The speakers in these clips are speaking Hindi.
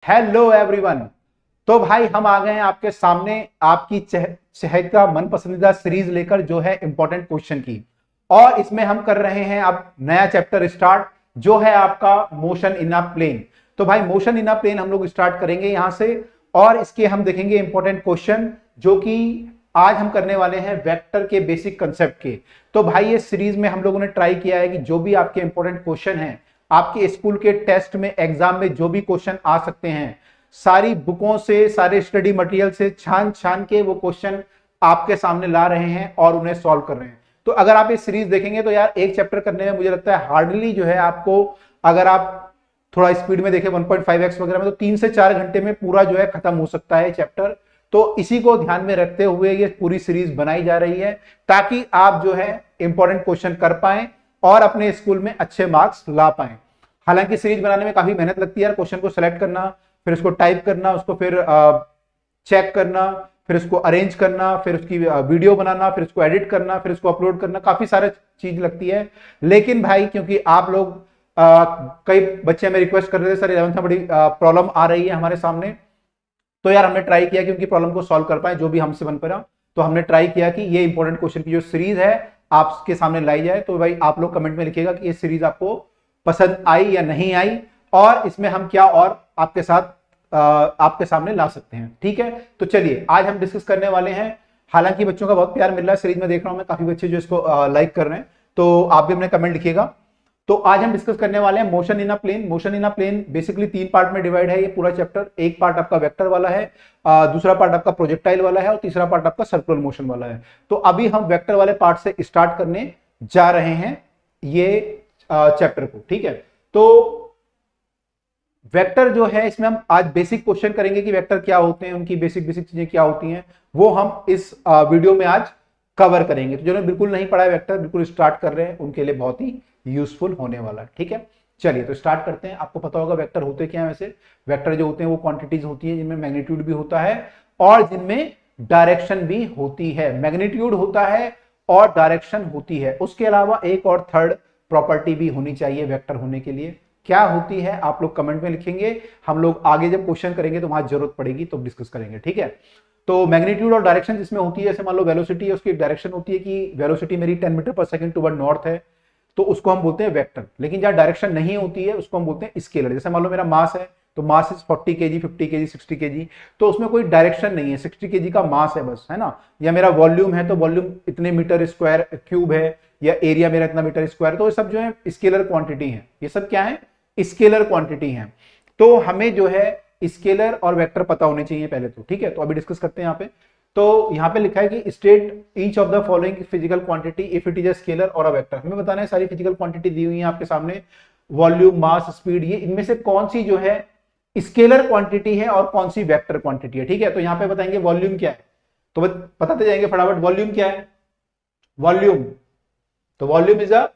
Hello everyone. तो भाई हम आ गए हैं आपके सामने आपकी चहेता मन पसंदीदा सीरीज लेकर, जो है इंपॉर्टेंट क्वेश्चन की। और इसमें हम कर रहे हैं अब नया चैप्टर स्टार्ट, जो है आपका मोशन इन अ प्लेन। तो भाई मोशन इन अ प्लेन हम लोग स्टार्ट करेंगे यहां से, और इसके हम देखेंगे इंपॉर्टेंट क्वेश्चन, जो कि आज हम करने वाले हैं वेक्टर के बेसिक कंसेप्ट के। तो भाई ये सीरीज में हम लोगों ने ट्राई किया है कि जो भी आपके इंपॉर्टेंट क्वेश्चन हैं, आपके स्कूल के टेस्ट में, एग्जाम में जो भी क्वेश्चन आ सकते हैं, सारी बुकों से, सारे स्टडी मटेरियल से छान छान के वो क्वेश्चन आपके सामने ला रहे हैं और उन्हें सॉल्व कर रहे हैं। तो अगर आप ये सीरीज देखेंगे तो यार एक चैप्टर करने में मुझे लगता है हार्डली जो है आपको, अगर आप थोड़ा स्पीड में देखें 1.5x वगैरह में, तो 3 से 4 घंटे में पूरा जो है खत्म हो सकता है चैप्टर। तो इसी को ध्यान में रखते हुए ये पूरी सीरीज बनाई जा रही है, ताकि आप जो है इंपॉर्टेंट क्वेश्चन कर पाए और अपने स्कूल में अच्छे मार्क्स ला पाए। हालांकि सीरीज बनाने में काफी मेहनत लगती है, क्वेश्चन को सिलेक्ट करना, फिर उसको टाइप करना, उसको फिर चेक करना, फिर उसको अरेंज करना, फिर उसकी वीडियो बनाना, फिर उसको एडिट करना, फिर उसको अपलोड करना, काफी सारे चीज लगती है। लेकिन भाई क्योंकि आप लोग कई बच्चे हमें रिक्वेस्ट कर रहे थे, सर 11th में बड़ी प्रॉब्लम आ रही है हमारे सामने, तो यार हमने ट्राई किया कि उनकी प्रॉब्लम को सॉल्व कर पाए जो भी हमसे बन पड़ा। तो हमने ट्राई किया कि ये इंपॉर्टेंट क्वेश्चन की जो सीरीज है आपके सामने लाई जाए। तो भाई आप लोग कमेंट में लिखिएगा कि ये सीरीज आपको पसंद आई या नहीं आई, और इसमें हम क्या और आपके साथ आपके सामने ला सकते हैं। ठीक है, तो चलिए आज हम डिस्कस करने वाले हैं। हालांकि बच्चों का बहुत प्यार मिल रहा है सीरीज में, देख रहा हूं मैं काफी बच्चे जो इसको लाइक कर रहे हैं, तो आप भी अपने कमेंट लिखिएगा। तो आज हम डिस्कस करने वाले हैं motion in a plane. Motion in a plane basically 3 part में डिवाइड है ये पूरा चैप्टर। एक पार्ट आपका वेक्टर वाला है, दूसरा पार्ट आपका प्रोजेक्टाइल वाला है, और तीसरा पार्ट आपका सर्कुलर मोशन वाला है। तो अभी हम वेक्टर वाले पार्ट से स्टार्ट करने जा रहे हैं ये चैप्टर को। ठीक है, तो वेक्टर जो है, इसमें हम आज बेसिक क्वेश्चन करेंगे कि वेक्टर क्या होते हैं, उनकी बेसिक बेसिक चीजें क्या होती हैं, वो हम इस वीडियो में आज कवर करेंगे। तो जिन्होंने बिल्कुल नहीं पढ़ा है वेक्टर, बिल्कुल स्टार्ट कर रहे हैं, उनके लिए बहुत ही यूजफुल होने वाला है। ठीक है, चलिए तो स्टार्ट करते हैं। आपको पता होगा वेक्टर होते क्या है। वैसे वेक्टर जो होते हैं वो क्वांटिटीज होती है जिनमें मैग्नीट्यूड भी होता है और जिनमें डायरेक्शन भी होती है। मैग्नीट्यूड होता है और डायरेक्शन होती है, उसके अलावा एक और थर्ड प्रॉपर्टी भी होनी चाहिए वेक्टर होने के लिए। क्या होती है आप लोग कमेंट में लिखेंगे, हम लोग आगे जब क्वेश्चन करेंगे तो वहां जरूरत पड़ेगी तो डिस्कस करेंगे। ठीक है, तो मैग्नीट्यूड और डायरेक्शन जिसमें होती है, जैसे मान लो वेलोसिटी है, उसकी एक डायरेक्शन होती है कि वेलोसिटी मेरी 10 मीटर पर सेकंड टुवर्ड नॉर्थ है, तो उसको हम बोलते हैं वेक्टर। लेकिन जहां डायरेक्शन नहीं होती है उसको हम बोलते हैं स्केलर। जैसे मान लो मेरा मास है, तो mass is 40 KG, 50 KG, 60 KG, तो उसमें कोई डायरेक्शन नहीं है, 60 केजी का मास है बस, है ना। या मेरा वॉल्यूम है, तो वॉल्यूम इतने मीटर स्क्वायर क्यूब है, या एरिया मेरा इतना मीटर स्क्वायर। तो ये सब जो है स्केलर क्वांटिटी है, ये सब क्या है, स्केलर क्वांटिटी है। तो हमें जो है स्केलर और वेक्टर पता होने चाहिए पहले तो। ठीक है, तो अभी डिस्कस करते हैं यहाँ पे। तो यहाँ पे लिखा है कि state each of the following physical quantity if it is a scalar और अ वेक्टर। हमें बताना है सारी फिजिकल क्वांटिटी दी हुई है आपके सामने, वॉल्यूम, मास, स्पीड, ये इनमें से कौन सी जो है स्केलर क्वांटिटी है और कौन सी वेक्टर क्वांटिटी है। ठीक है, तो यहाँ पे बताएंगे वॉल्यूम क्या है, तो बताते जाएंगे फटाफट। वॉल्यूम क्या है, वॉल्यूम, तो वॉल्यूम इज अ,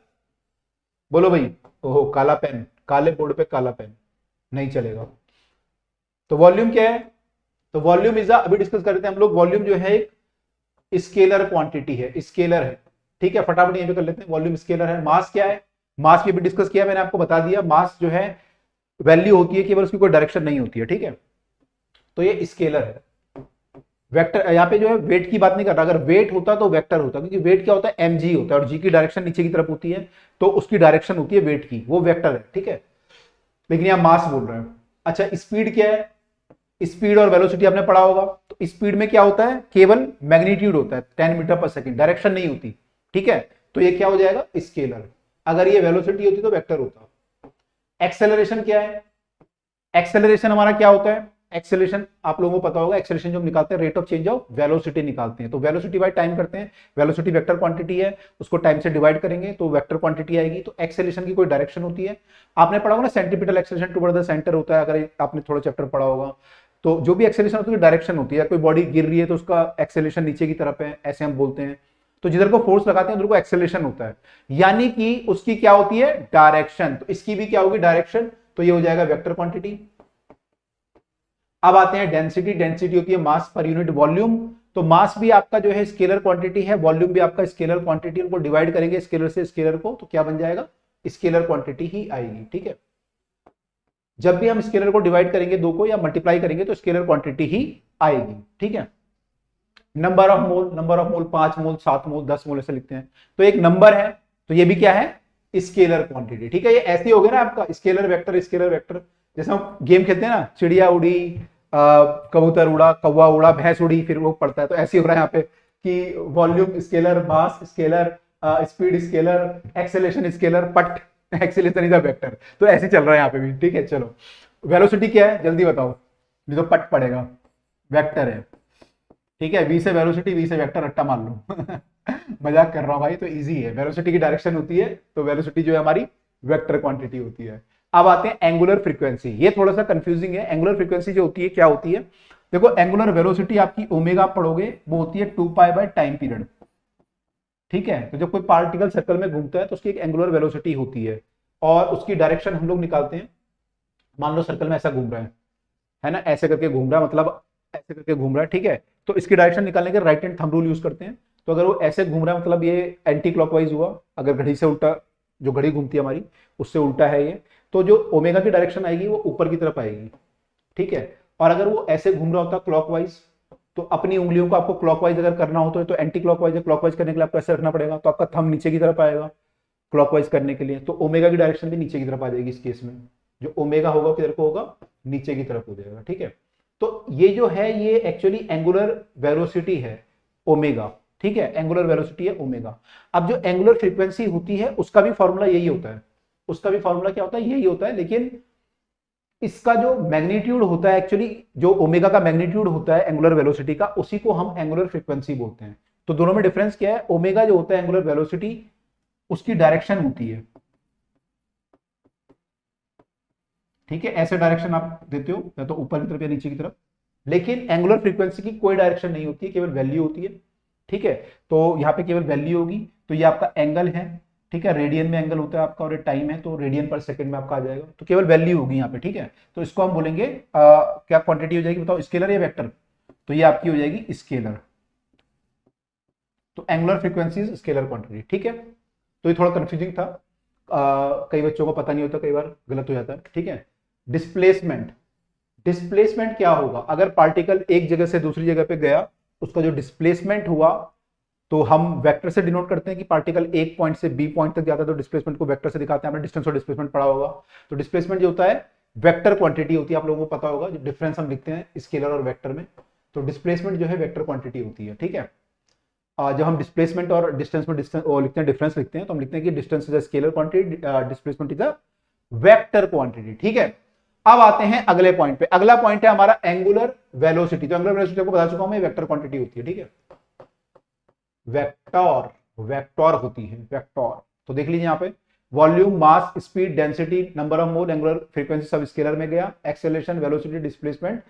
बोलो भाई, ओहो काला पेन, काले बोर्ड पे काला पेन नहीं चलेगा। तो वॉल्यूम क्या है, तो वॉल्यूम इज अभी डिस्कस करते हैं हम लोग। वॉल्यूम जो है एक स्केलर क्वांटिटी है, स्केलर है। ठीक है, फटाफट यहीं पे कर लेते हैं, वॉल्यूम स्केलर है। मास क्या है, मास भी अभी डिस्कस किया मैंने, आपको बता दिया। मास जो है वैल्यू होती है, केवल उसकी कोई डायरेक्शन नहीं होती है। ठीक है, तो ये स्केलर है। वेक्टर यहाँ पे जो है वेट की बात नहीं कर रहा, अगर वेट होता तो वेक्टर होता, क्योंकि वेट क्या होता है, एम जी होता है, और जी की डायरेक्शन नीचे की तरफ होती है, तो उसकी डायरेक्शन होती है वेट की, वो वेक्टर है। ठीक है, लेकिन यहाँ मास बोल रहे हैं। अच्छा, स्पीड क्या है, स्पीड और वेलोसिटी आपने पढ़ा होगा। तो स्पीड में क्या होता है, केवल मैग्नीट्यूड होता है, 10 मीटर पर सेकंड, डायरेक्शन नहीं होती। ठीक है, तो ये क्या हो जाएगा, स्केलर। अगर ये वेलोसिटी होती तो वेक्टर होता। एक्सेलरेशन क्या है, एक्सेलरेशन हमारा क्या होता है, एक्सेलरेशन आप लोगों को पता होगा। एक्सेलरेशन जो हम निकालते हैं, rate of change of velocity निकालते हैं। तो वेलोसिटी बाय टाइम करते हैं, वेलोसिटी वेक्टर क्वांटिटी है, उसको टाइम से डिवाइड करेंगे तो वेक्टर क्वांटिटी आएगी। तो एक्सेलरेशन की कोई डायरेक्शन होती है, आपने पढ़ा होगा ना, centripetal acceleration toward the centre होता है, अगर आपने थोड़ा चैप्टर पढ़ा होगा। तो जो भी एक्सेलरेशन होती है डायरेक्शन होती है, कोई बॉडी गिर रही है तो उसका एक्सेलरेशन नीचे की तरफ है, ऐसे हम बोलते हैं। तो जिधर को फोर्स लगाते हैं उधर को एक्सेलरेशन होता है, यानी कि उसकी क्या होती है, डायरेक्शन। तो इसकी भी क्या होगी, डायरेक्शन, तो ये हो जाएगा वेक्टर क्वांटिटी। अब आते हैं डेंसिटी। डेंसिटी होती है मास पर यूनिट वॉल्यूम। तो मास भी आपका जो है स्केलर क्वांटिटी है, वॉल्यूम भी आपका स्केलर क्वांटिटी, उनको डिवाइड करेंगे स्केलर से स्केलर को, तो क्या बन जाएगा, स्केलर क्वांटिटी ही आएगी। ठीक है, जब भी हम स्केलर को डिवाइड करेंगे दो को या मल्टीप्लाई करेंगे तो स्केलर क्वांटिटी ही आएगी, ठीक है। नंबर ऑफ मोल 5 मोल 7 मोल 10 मोल ऐसे लिखते हैं, तो एक नंबर है, तो ये भी क्या है, स्केलर क्वांटिटी, ठीक है। ये ऐसे हो गया ना आपका स्केलर वेक्टर स्केलर वेक्टर, जैसे हम गेम खेलते हैं ना, चिड़िया उड़ी, कबूतर उड़ा, कौवा उड़ा, भैंस उड़ी, फिर वो पड़ता है, तो ऐसे हो रहा है यहाँ पे कि volume scalar, mass scalar, speed scalar, acceleration scalar, but acceleration is a vector, तो ऐसे चल रहा है यहाँ पे भी, ठीक है। चलो वेलोसिटी क्या है जल्दी बताओ, नहीं तो पट पड़ेगा, वेक्टर है, ठीक है। वी से वेलोसिटी, वी से वेक्टर, रट्टा मार लो मजाक कर रहा हूं भाई, तो इजी है, वेलोसिटी की डायरेक्शन होती है, तो वेलोसिटी जो है हमारी वेक्टर क्वांटिटी होती है। अब आते हैं एंगुलर फ्रीक्वेंसी, ये थोड़ा सा कंफ्यूजिंग है। एंगुलर फ्रीक्वेंसी जो होती है क्या होती है, देखो एंगुलर वेलोसिटी आपकी ओमेगा पढ़ोगे वो होती है 2 पाई बाय टाइम पीरियड, ठीक है। तो जब कोई पार्टिकल सर्कल में घूमता है तो उसकी एक एंगुलर वेलोसिटी होती है, और उसकी डायरेक्शन हम लोग निकालते हैं। मान लो सर्कल में ऐसा घूम रहा है ना, ऐसे करके घूम रहा है, मतलब ऐसे करके घूम रहा है, ठीक है। तो इसकी डायरेक्शन निकालने के right hand thumb rule use करते हैं। तो अगर वो ऐसे घूम रहा है मतलब ये एंटी क्लॉकवाइज हुआ, अगर घड़ी से उल्टा, जो घड़ी घूमती है हमारी उससे उल्टा है ये, तो जो ओमेगा की डायरेक्शन आएगी वो ऊपर की तरफ आएगी, ठीक है। और अगर वो ऐसे घूम रहा होता क्लॉकवाइज, तो अपनी उंगलियों को आपको क्लॉकवाइज अगर करना हो तो एंटी क्लॉकवाइज है, क्लॉकवाइज करने के लिए आपको ऐसे रखना पड़ेगा, तो आपका थंब नीचे की तरफ आएगा क्लॉकवाइज करने के लिए, तो ओमेगा की डायरेक्शन भी नीचे की तरफ आ जाएगी इस केस में। जो ओमेगा होगा किधर को होगा, नीचे की तरफ हो जाएगा, ठीक है। तो ये जो है ये एक्चुअली एंगुलर वेलोसिटी है ओमेगा, ठीक है, एंगुलर वेलोसिटी है ओमेगा। अब जो एंगुलर फ्रीक्वेंसी होती है उसका भी फॉर्मूला यही होता है, उसका भी फॉर्मूला क्या होता है, यही होता है, लेकिन इसका जो मैग्नीट्यूड होता है एक्चुअली, जो ओमेगा का मैग्नीट्यूड होता है एंगुलर वेलोसिटी का, उसी को हम एंगुलर फ्रीक्वेंसी बोलते हैं। तो दोनों में डिफरेंस क्या है, ओमेगा जो होता है एंगुलर वेलोसिटी, उसकी डायरेक्शन होती है, ठीक है, ऐसे डायरेक्शन आप देते हो या तो ऊपर की तरफ या नीचे की तरफ, लेकिन एंगुलर फ्रीक्वेंसी की कोई डायरेक्शन नहीं होती है, केवल वैल्यू होती है, ठीक है। तो यहाँ पे केवल वैल्यू होगी, तो ये आपका एंगल है, ठीक है, रेडियन में एंगल होता है आपका, और ये टाइम है तो रेडियन पर सेकंड में आपका आ जाएगा, तो केवल वैल्यू होगी यहाँ पे, ठीक है। तो इसको हम बोलेंगे क्या क्वांटिटी हो जाएगी बताओ, स्केलर या वेक्टर, तो ये आपकी हो जाएगी स्केलर। तो एंगुलर फ्रीक्वेंसी स्केलर क्वांटिटी, ठीक है। तो ये थोड़ा कंफ्यूजिंग था, कई बच्चों को पता नहीं होता, कई बार गलत हो जाता है, ठीक है। डिस्प्लेसमेंट, डिस्प्लेसमेंट क्या होगा, अगर पार्टिकल एक जगह से दूसरी जगह पे गया, उसका जो डिस्प्लेसमेंट हुआ, तो हम वेक्टर से डिनोट करते हैं कि पार्टिकल एक पॉइंट से बी पॉइंट तक जाता है तो डिस्प्लेसमेंट को वेक्टर से दिखाते हैं, हमने डिस्टेंस और डिस्प्लेसमेंट पढ़ा होगा। तो डिस्प्लेसमेंट जो होता है वेक्टर क्वांटिटी होती है, आप लोगों को पता होगा, जो डिफरेंस हम लिखते हैं स्केलर और वेक्टर में, तो डिस्प्लेसमेंट जो है वेक्टर क्वांटिटी होती है, ठीक है। जब हम डिस्प्लेसमेंट और डिस्टेंस में डिस्टेंस लिखते हैं, डिफरेंस लिखते हैं, तो हम लिखते हैं कि distance is a scalar quantity, displacement is a vector quantity, ठीक है। अब आते हैं अगले पॉइंट पे, अगला पॉइंट है हमारा एंगुलर वेलोसिटी। तो एंगुलर वेलोसिटी आपको बता चुका हूं मैं, वेक्टर क्वांटिटी होती है, ठीक है, वेक्टर, वेक्टर होती है, वेक्टर। तो देख लीजिए यहाँ पे, volume, mass, speed, density, number of mole, angular frequency सब स्केलर में गया, acceleration, velocity, displacement,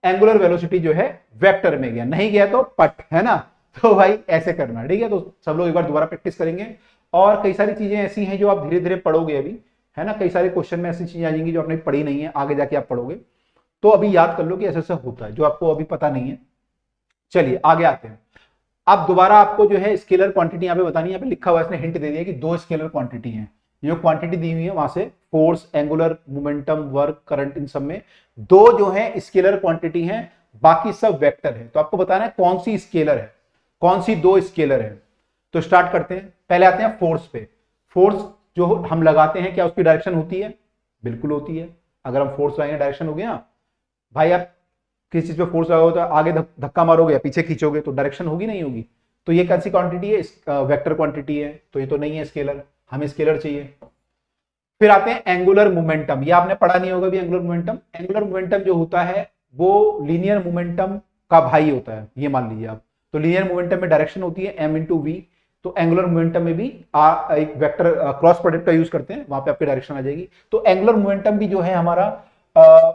angular velocity जो है वेक्टर में गया, नहीं गया तो पट, है ना। तो भाई ऐसे करना, ठीक है। तो सब लोग एक बार दोबारा प्रैक्टिस करेंगे, और कई सारी चीजें ऐसी हैं जो आप धीरे धीरे पढ़ोगे अभी, है ना, कई सारे क्वेश्चन में ऐसी चीजें आ जाएंगी जो आपने पढ़ी नहीं है, आगे जाके आप पढ़ोगे, तो अभी याद कर लो कि ऐसा ऐसा होता है जो आपको अभी पता नहीं है। चलिए आगे आते हैं। अब दोबारा आपको जो है स्केलर क्वांटिटी यहाँ पे बतानी है, यहाँ पे लिखा हुआ है, इसने हिंट दे दिया कि दो स्केलर क्वांटिटी है, जो क्वांटिटी दी हुई है वहां से force, angular momentum, work, current, इन सब में दो जो है स्केलर क्वांटिटी है, बाकी सब वेक्टर है। तो आपको बताना है कौन सी स्केलर है, कौन सी दो स्केलर है। तो स्टार्ट करते हैं, पहले आते हैं फोर्स पे। फोर्स जो हम लगाते हैं क्या उसकी डायरेक्शन होती है, बिल्कुल होती है। अगर हम फोर्स लगाएंगे डायरेक्शन हो गया भाई, आप किस चीज पे फोर्स लगाओगे तो आगे धक्का मारोगे या पीछे खींचोगे तो डायरेक्शन होगी नहीं होगी। तो ये कौन सी क्वांटिटी है, वेक्टर क्वांटिटी है, तो ये तो नहीं है स्केलर, हमें स्केलर चाहिए। फिर आते हैं एंगुलर मोमेंटम, ये आपने पढ़ा नहीं होगा भी एंगुलर मोमेंटम। एंगुलर मोमेंटम जो होता है वो लीनियर मोमेंटम का भाई होता है, ये मान लीजिए आप। तो लीनियर मोमेंटम में डायरेक्शन होती है m इंटू वी, तो एंगुलर मोमेंटम में भी एक वेक्टर क्रॉस प्रोडक्ट का यूज करते हैं, वहां पे आपकी डायरेक्शन आ जाएगी। तो एंगुलर मोमेंटम भी जो है हमारा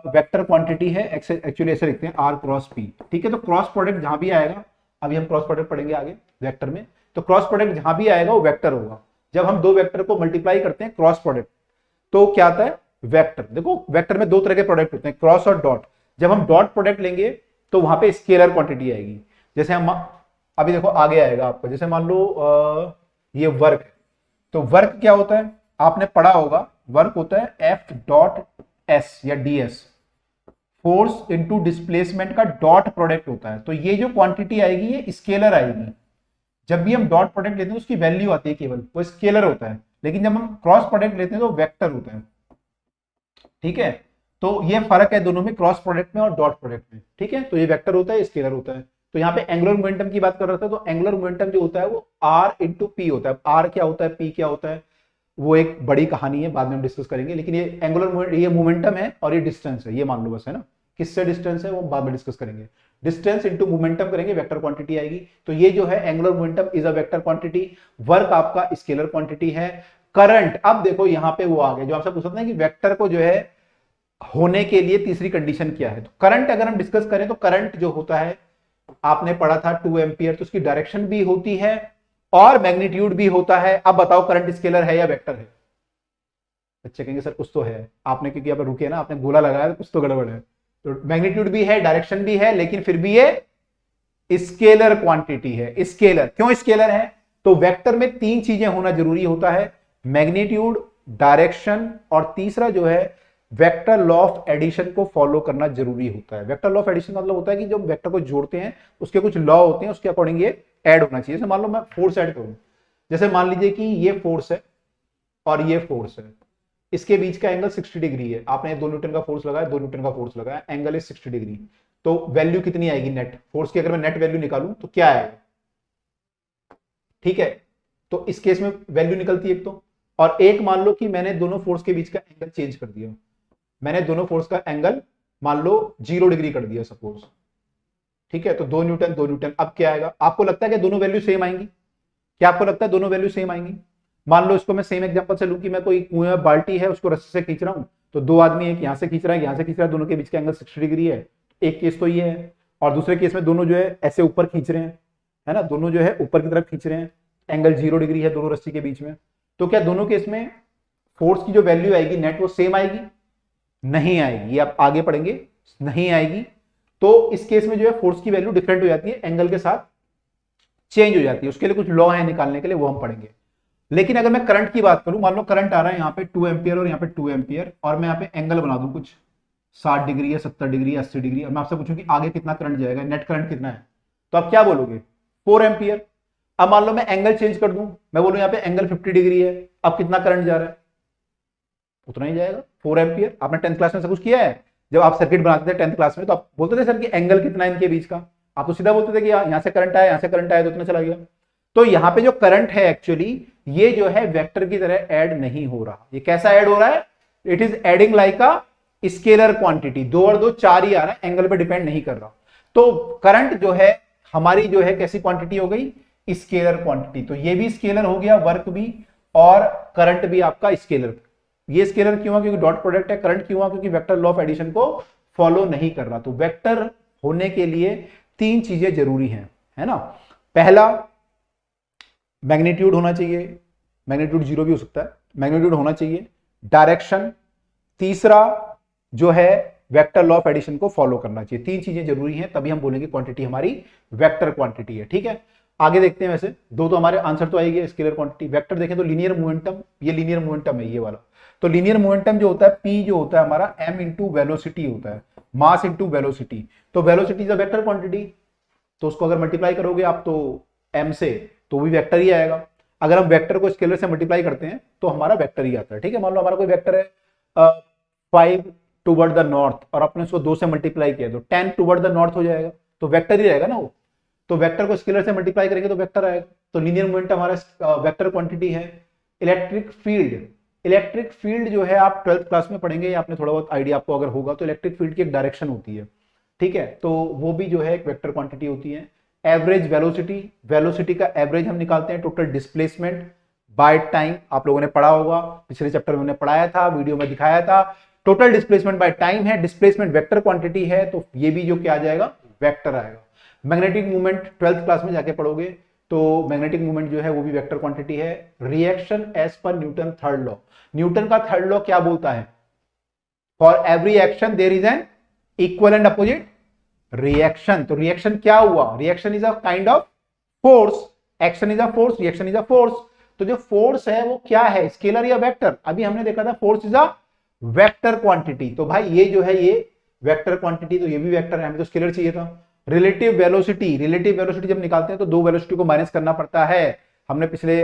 वेक्टर क्वांटिटी है, एक्चुअली ऐसे लिखते हैं आर क्रॉस पी, ठीक है। तो क्रॉस प्रोडक्ट जहां भी आएगा, अभी हम क्रॉस प्रोडक्ट पढ़ेंगे आगे वेक्टर में, तो क्रॉस प्रोडक्ट जहां भी आएगा वो वेक्टर होगा। जब हम दो वेक्टर को मल्टीप्लाई करते हैं क्रॉस प्रोडक्ट, तो क्या आता है वेक्टर। देखो वेक्टर में दो तरह के प्रोडक्ट होते हैं, क्रॉस और डॉट। जब हम डॉट प्रोडक्ट लेंगे तो वहां पे स्केलर क्वांटिटी आएगी। जैसे हम अभी देखो आगे आएगा आपको, जैसे मान लो ये वर्क, तो वर्क क्या होता है आपने पढ़ा होगा, वर्क होता है एफ डॉट एस या D S, force into displacement का डॉट प्रोडक्ट होता है। तो ये जो क्वांटिटी आएगी ये स्केलर आएगी। जब भी हम डॉट प्रोडक्ट लेते हैं उसकी वैल्यू आती है केवल, वो स्केलर होता है। लेकिन जब हम क्रॉस प्रोडक्ट लेते हैं तो वेक्टर होता है। ठीक है, तो ये फर्क है दोनों में, क्रॉस प्रोडक्ट में और डॉट प्रोडक्ट में। ठीक है, तो ये वेक्टर होता है, स्केलर होता है। तो यहाँ पे एंगुलर मोमेंटम की बात कर रहा था, तो एंगुलर मोमेंटम जो होता है वो आर इंटू पी होता है। आर क्या होता है, पी क्या होता है, वो एक बड़ी कहानी है, बाद में हम डिस्कस करेंगे। लेकिन ये एंगुलर, ये मोमेंटम है और ये डिस्टेंस है, ये मान लो बस, है ना। किससे डिस्टेंस है वो बाद में डिस्कस करेंगे। डिस्टेंस इंटू मोमेंटम करेंगे, वेक्टर क्वांटिटी आएगी। तो ये जो है angular momentum is a vector quantity, work आपका स्केलर क्वांटिटी है। करंट, अब देखो यहाँ पे वो आ गया जो आपसे पूछ सकते हैं कि वेक्टर को जो है होने के लिए तीसरी कंडीशन क्या है। तो करंट अगर हम डिस्कस करें तो करंट जो होता है, आपने पढ़ा था 2 एम्पियर, तो उसकी डायरेक्शन भी होती है और मैग्नीट्यूड भी होता है। अब बताओ करंट स्केलर है या वेक्टर है? बच्चे कहेंगे सर कुछ तो है, आपने क्योंकि यहाँ पे रुके ना, आपने गोला लगाया तो कुछ तो गड़बड़ है। तो मैग्नीट्यूड भी है, डायरेक्शन भी है, लेकिन फिर भी ये स्केलर क्वांटिटी है। स्केलर क्यों स्केलर है? तो वेक्टर में तीन चीजें होना जरूरी होता है, मैग्नीट्यूड, डायरेक्शन और तीसरा जो है वेक्टर लॉ ऑफ एडिशन को फॉलो करना जरूरी होता है। वेक्टर लॉ ऑफ एडिशन का मतलब होता है कि जब वेक्टर को जोड़ते हैं उसके कुछ लॉ होते हैं, उसके अकॉर्डिंग ये ऐड होना चाहिए। जैसे मान लो मैं फोर्स ऐड करूं, जैसे मान लीजिए कि ये फोर्स है और ये फोर्स है, इसके बीच का एंगल 60 डिग्री है। आपने 2 न्यूटन का फोर्स लगाया, 2 न्यूटन का फोर्स लगाया, एंगल इज 60 डिग्री। तो वैल्यू कितनी आएगी नेट फोर्स की? अगर मैं नेट वैल्यू निकालूं तो क्या आएगा? ठीक है, तो इस केस में वैल्यू निकलती है एक तो, और एक मान लो कि मैंने दोनों फोर्स के बीच का एंगल चेंज कर दिया, मैंने दोनों फोर्स का एंगल मान लो 0 डिग्री कर दिया सपोज। ठीक है, तो 2 न्यूटन 2 न्यूटन। अब क्या आएगा? आपको लगता है कि दोनों वैल्यू सेम आएंगी? क्या आपको लगता है दोनों वैल्यू सेम आएंगी? मान लो इसको मैं सेम एग्जांपल से लूं कि मैं कोई कुएं में बाल्टी है उसको रस्सी से खींच रहा हूं, तो दो आदमी, एक यहां से खींच रहा है, यहां से खींच रहा है, दोनों के बीच का एंगल 60 डिग्री है। एक केस तो ये है, और दूसरे केस में दोनों जो है ऐसे ऊपर खींच रहे हैं, है ना, दोनों जो है ऊपर की तरफ खींच रहे हैं, एंगल 0 डिग्री है दोनों रस्सी के बीच में। तो क्या दोनों केस में फोर्स की जो वैल्यू आएगी नेट वो सेम आएगी? नहीं आएगी, आप आगे पढ़ेंगे, नहीं आएगी। तो इस केस में जो है फोर्स की वैल्यू डिफरेंट हो जाती है, एंगल के साथ चेंज हो जाती है। उसके लिए कुछ लॉ है निकालने के लिए, वो हम पढ़ेंगे। लेकिन अगर मैं करंट की बात करूं, मान लो करंट आ रहा है यहाँ पे 2 एम्पियर और यहाँ पे 2 एम्पियर, और मैं यहाँ पे एंगल बना दूं कुछ 60 डिग्री है, 70 डिग्री, 80 डिग्री, और मैं आपसे पूछूं कि आगे कितना करंट जाएगा, नेट करंट कितना है, तो आप क्या बोलोगे? 4 एम्पियर। अब मान लो मैं एंगल चेंज कर दूं, मैं बोलूं यहाँ पे एंगल 50 डिग्री है, अब कितना करंट जा रहा है? उतना ही जाएगा, 4 एम्पियर। आपने 10th क्लास में सब कुछ किया है, जब आप सर्किट बनाते थे 10th क्लास में, तो आप बोलते थे सर कि एंगल कितना है इनके बीच का, आप तो सीधा बोलते थे कि यहाँ से करंट आया, यहाँ से करंट आया, तो उतना चला गया। तो यहाँ पे जो करंट है एक्चुअली ये जो है वेक्टर की तरह ऐड नहीं हो रहा। ये कैसा ऐड हो रहा है? It is adding like a scalar quantity, 2 और 2 4 ही आ रहा है, एंगल पे डिपेंड नहीं कर रहा। तो करंट जो है हमारी जो है कैसी क्वांटिटी हो गई? Scalar quantity. तो ये भी स्केलर हो गया, वर्क भी और करंट भी आपका स्केलर। ये स्केलर क्यों है? क्योंकि डॉट प्रोडक्ट है। करंट क्यों है? क्योंकि वेक्टर लॉ ऑफ एडिशन को फॉलो नहीं कर रहा। तो वेक्टर होने के लिए 3 चीजें जरूरी हैं, है ना। पहला, मैग्नीट्यूड होना चाहिए, मैग्नीट्यूड 0 भी हो सकता है, मैग्नीट्यूड होना चाहिए। डायरेक्शन, तीसरा जो है वेक्टर लॉ ऑफ एडिशन को फॉलो करना चाहिए। 3 चीजें जरूरी हैं, तभी हम बोलेंगे क्वांटिटी हमारी वेक्टर क्वांटिटी है। ठीक है, आगे देखते हैं। वैसे दो तो हमारे आंसर तो आएगी स्केलर क्वांटिटी। वेक्टर देखें तो लीनियर मोमेंटम, ये लीनियर मोमेंटम है ये वाला। तो लीनियर मोमेंटम जो होता है P जो होता है हमारा m इंटू वेलोसिटी होता है, मास इंटू वेलोसिटी। तो velocity is a vector quantity, तो उसको अगर मल्टीप्लाई करोगे आप तो m से, तो भी वेक्टर ही आएगा। अगर हम वेक्टर को स्केलर से मल्टीप्लाई करते हैं तो हमारा वेक्टर ही आता है। ठीक है, मान लो हमारा कोई वेक्टर है 5 टुवर्ड द नॉर्थ, और आपने उसको 2 से मल्टीप्लाई किया तो 10 टुवर्ड द नॉर्थ हो जाएगा, तो वेक्टर ही रहेगा ना वो। तो वेक्टर को स्केलर से मल्टीप्लाई करेंगे तो वेक्टर आएगा। तो लीनियर मोमेंटम हमारा वेक्टर क्वांटिटी है। इलेक्ट्रिक फील्ड, इलेक्ट्रिक फील्ड जो है आप 12th क्लास में पढ़ेंगे, आपने थोड़ा बहुत आइडिया आपको अगर होगा, तो इलेक्ट्रिक फील्ड की एक डायरेक्शन होती है। ठीक है, तो वो भी जो है एक वेक्टर क्वांटिटी होती है। एवरेज वेलोसिटी, वेलोसिटी का एवरेज हम निकालते हैं टोटल डिस्प्लेसमेंट बाय टाइम, आप लोगों ने पढ़ा होगा, पिछले चैप्टर में हमने पढ़ाया था, वीडियो में दिखाया था। टोटल डिस्प्लेसमेंट बाय टाइम है, डिस्प्लेसमेंट वेक्टर क्वांटिटी है, तो ये भी जो क्या आ जाएगा? वेक्टर आएगा। मैग्नेटिक मूवमेंट 12th क्लास में जाके पढ़ोगे, तो मैग्नेटिक मूवमेंट जो है वो भी वेक्टर क्वांटिटी है। रिएक्शन एज पर न्यूटन थर्ड लॉ, न्यूटन का थर्ड लॉ क्या बोलता है? For every action there is an equal and opposite reaction. तो रिएक्शन क्या हुआ? Reaction is a kind of force, action is a force, reaction is a force. तो जो फोर्स है वो क्या है? स्केलर या वेक्टर? अभी हमने देखा था force is a vector quantity, तो भाई ये जो है ये वेक्टर क्वांटिटी, तो ये भी वेक्टर है, हमें तो स्केलर चाहिए था। रिलेटिव वेलोसिटी, रिलेटिव वेलोसिटी जब निकालते हैं तो दो वेलोसिटी को माइनस करना पड़ता है, हमने पिछले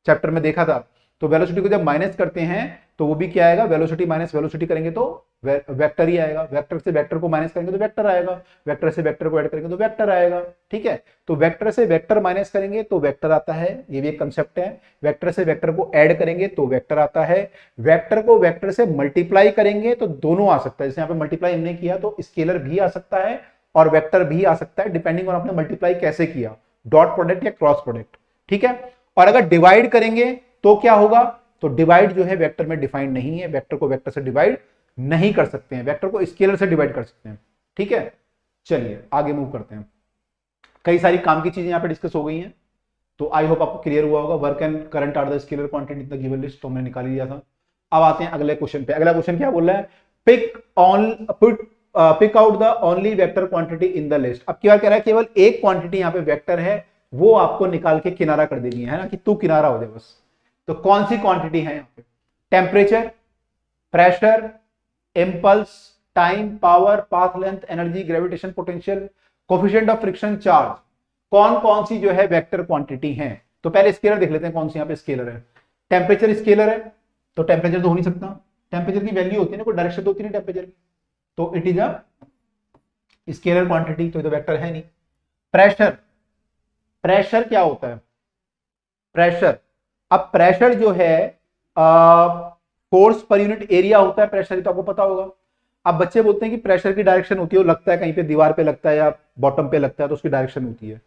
चैप्टर में देखा था। तो वेलोसिटी को जब माइनस करते हैं तो वो भी क्या आएगा, वेलोसिटी माइनस वेलोसिटी करेंगे तो वेक्टर ही आएगा, वेक्टर से वेक्टर को माइनस करेंगे तो वेक्टर आएगा, वेक्टर से वेक्टर को ऐड करेंगे तो वेक्टर आएगा। ठीक है, तो वेक्टर से वेक्टर माइनस करेंगे तो वेक्टर आता है, ये भी एक कंसेप्ट है। वेक्टर से वेक्टर को ऐड करेंगे तो वेक्टर आता है, वेक्टर को वेक्टर से मल्टीप्लाई करेंगे तो दोनों आ सकता है, जैसे यहाँ पे मल्टीप्लाई हमने किया तो स्केलर भी आ सकता है और वेक्टर भी आ सकता है, डिपेंडिंग ऑन आपने मल्टीप्लाई कैसे किया, डॉट प्रोडक्ट या क्रॉस प्रोडक्ट। ठीक है, और अगर डिवाइड करेंगे तो क्या होगा, तो डिवाइड जो है वेक्टर में डिफाइंड नहीं है, वेक्टर को वेक्टर से डिवाइड नहीं कर सकते हैं, वेक्टर को स्केलर से डिवाइड कर सकते हैं। ठीक है, चलिए आगे मूव करते हैं। कई सारी काम की चीजें यहां पे डिस्कस हो गई हैं, तो आई होप आपको क्लियर हुआ होगा। Work and current are the scalar quantity in the given list, तो हमने निकाल लिया था। अब आते हैं अगले क्वेश्चन पे। अगला क्वेश्चन क्या बोल रहा है, pick out the only vector quantity in the list. अब क्या कह रहा है, केवल एक क्वांटिटी यहाँ पे वेक्टर है, वो आपको निकाल के किनारा कर देनी है ना, कि तू किनारा हो जाए बस। तो कौन सी क्वांटिटी है यहाँ पे, temperature, pressure, impulse, time, power, path length, energy, gravitation potential, coefficient of friction, charge, कौन कौन सी जो है वेक्टर क्वांटिटी है। तो पहले स्केलर देख लेते हैं, कौन सी यहाँ पे स्केलर है। टेम्परेचर स्केलर है, तो टेम्परेचर तो हो नहीं सकता, टेम्परेचर की वैल्यू होती है ना, कोई डायरेक्शन तो होती नहीं टेम्परेचर की, तो it is a scalar quantity, तो ये तो वेक्टर है नहीं। प्रेशर, प्रेशर क्या होता है, प्रेशर, अब प्रेशर जो है फोर्स पर यूनिट एरिया होता है प्रेशर, तो आपको पता होगा। अब बच्चे बोलते हैं कि प्रेशर की डायरेक्शन होती है, वो लगता है कहीं पे दीवार पे लगता है या बॉटम पे लगता है, तो उसकी डायरेक्शन होती है।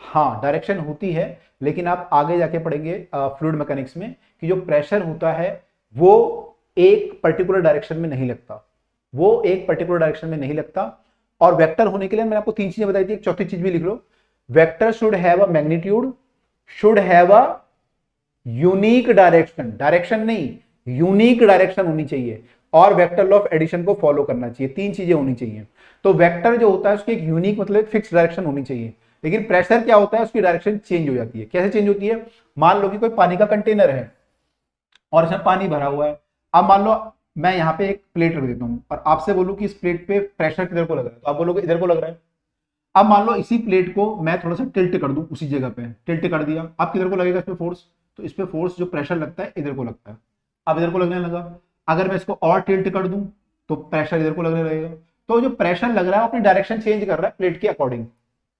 हाँ डायरेक्शन होती है, लेकिन आप आगे जाके पढ़ेंगे फ्लूइड मैकेनिक्स में कि जो प्रेशर होता है वो एक पर्टिकुलर डायरेक्शन में नहीं लगता, वो एक पर्टिकुलर डायरेक्शन में नहीं लगता। और वेक्टर होने के लिए मैंने आपको तीन चीजें बताई थी, एक चौथी चीज भी लिख लो, vector should have a magnitude, should have a unique direction, direction नहीं यूनिक डायरेक्शन होनी चाहिए, और वेक्टर लॉ ऑफ एडिशन को फॉलो करना चाहिए, तीन चीजें होनी चाहिए। तो वेक्टर जो होता है उसकी एक यूनिक मतलब फिक्स डायरेक्शन होनी चाहिए, लेकिन प्रेशर क्या होता है, उसकी डायरेक्शन चेंज हो जाती है। कैसे चेंज होती है, मान लो कि कोई पानी का कंटेनर है और इसमें पानी भरा हुआ है। अब मान लो मैं यहाँ पे एक प्लेट रख देता हूँ और आपसे बोलूँ कि इस प्लेट पे प्रेशर किधर को लग रहा है, तो आप बोलोगे इधर को लग रहा है। अब मान लो इसी प्लेट को मैं थोड़ा सा टिल्ट कर दूं, उसी जगह पे टिल्ट कर दिया, अब किधर को लगेगा इस पे फोर्स, तो इस पे फोर्स जो प्रेशर लगता है इधर को लगता है, अब इधर को लगने लगा। अगर मैं इसको और टिल्ट कर दूं तो प्रेशर इधर को लगने लगेगा। तो जो प्रेशर लग रहा है अपनी डायरेक्शन चेंज कर रहा है प्लेट के अकॉर्डिंग,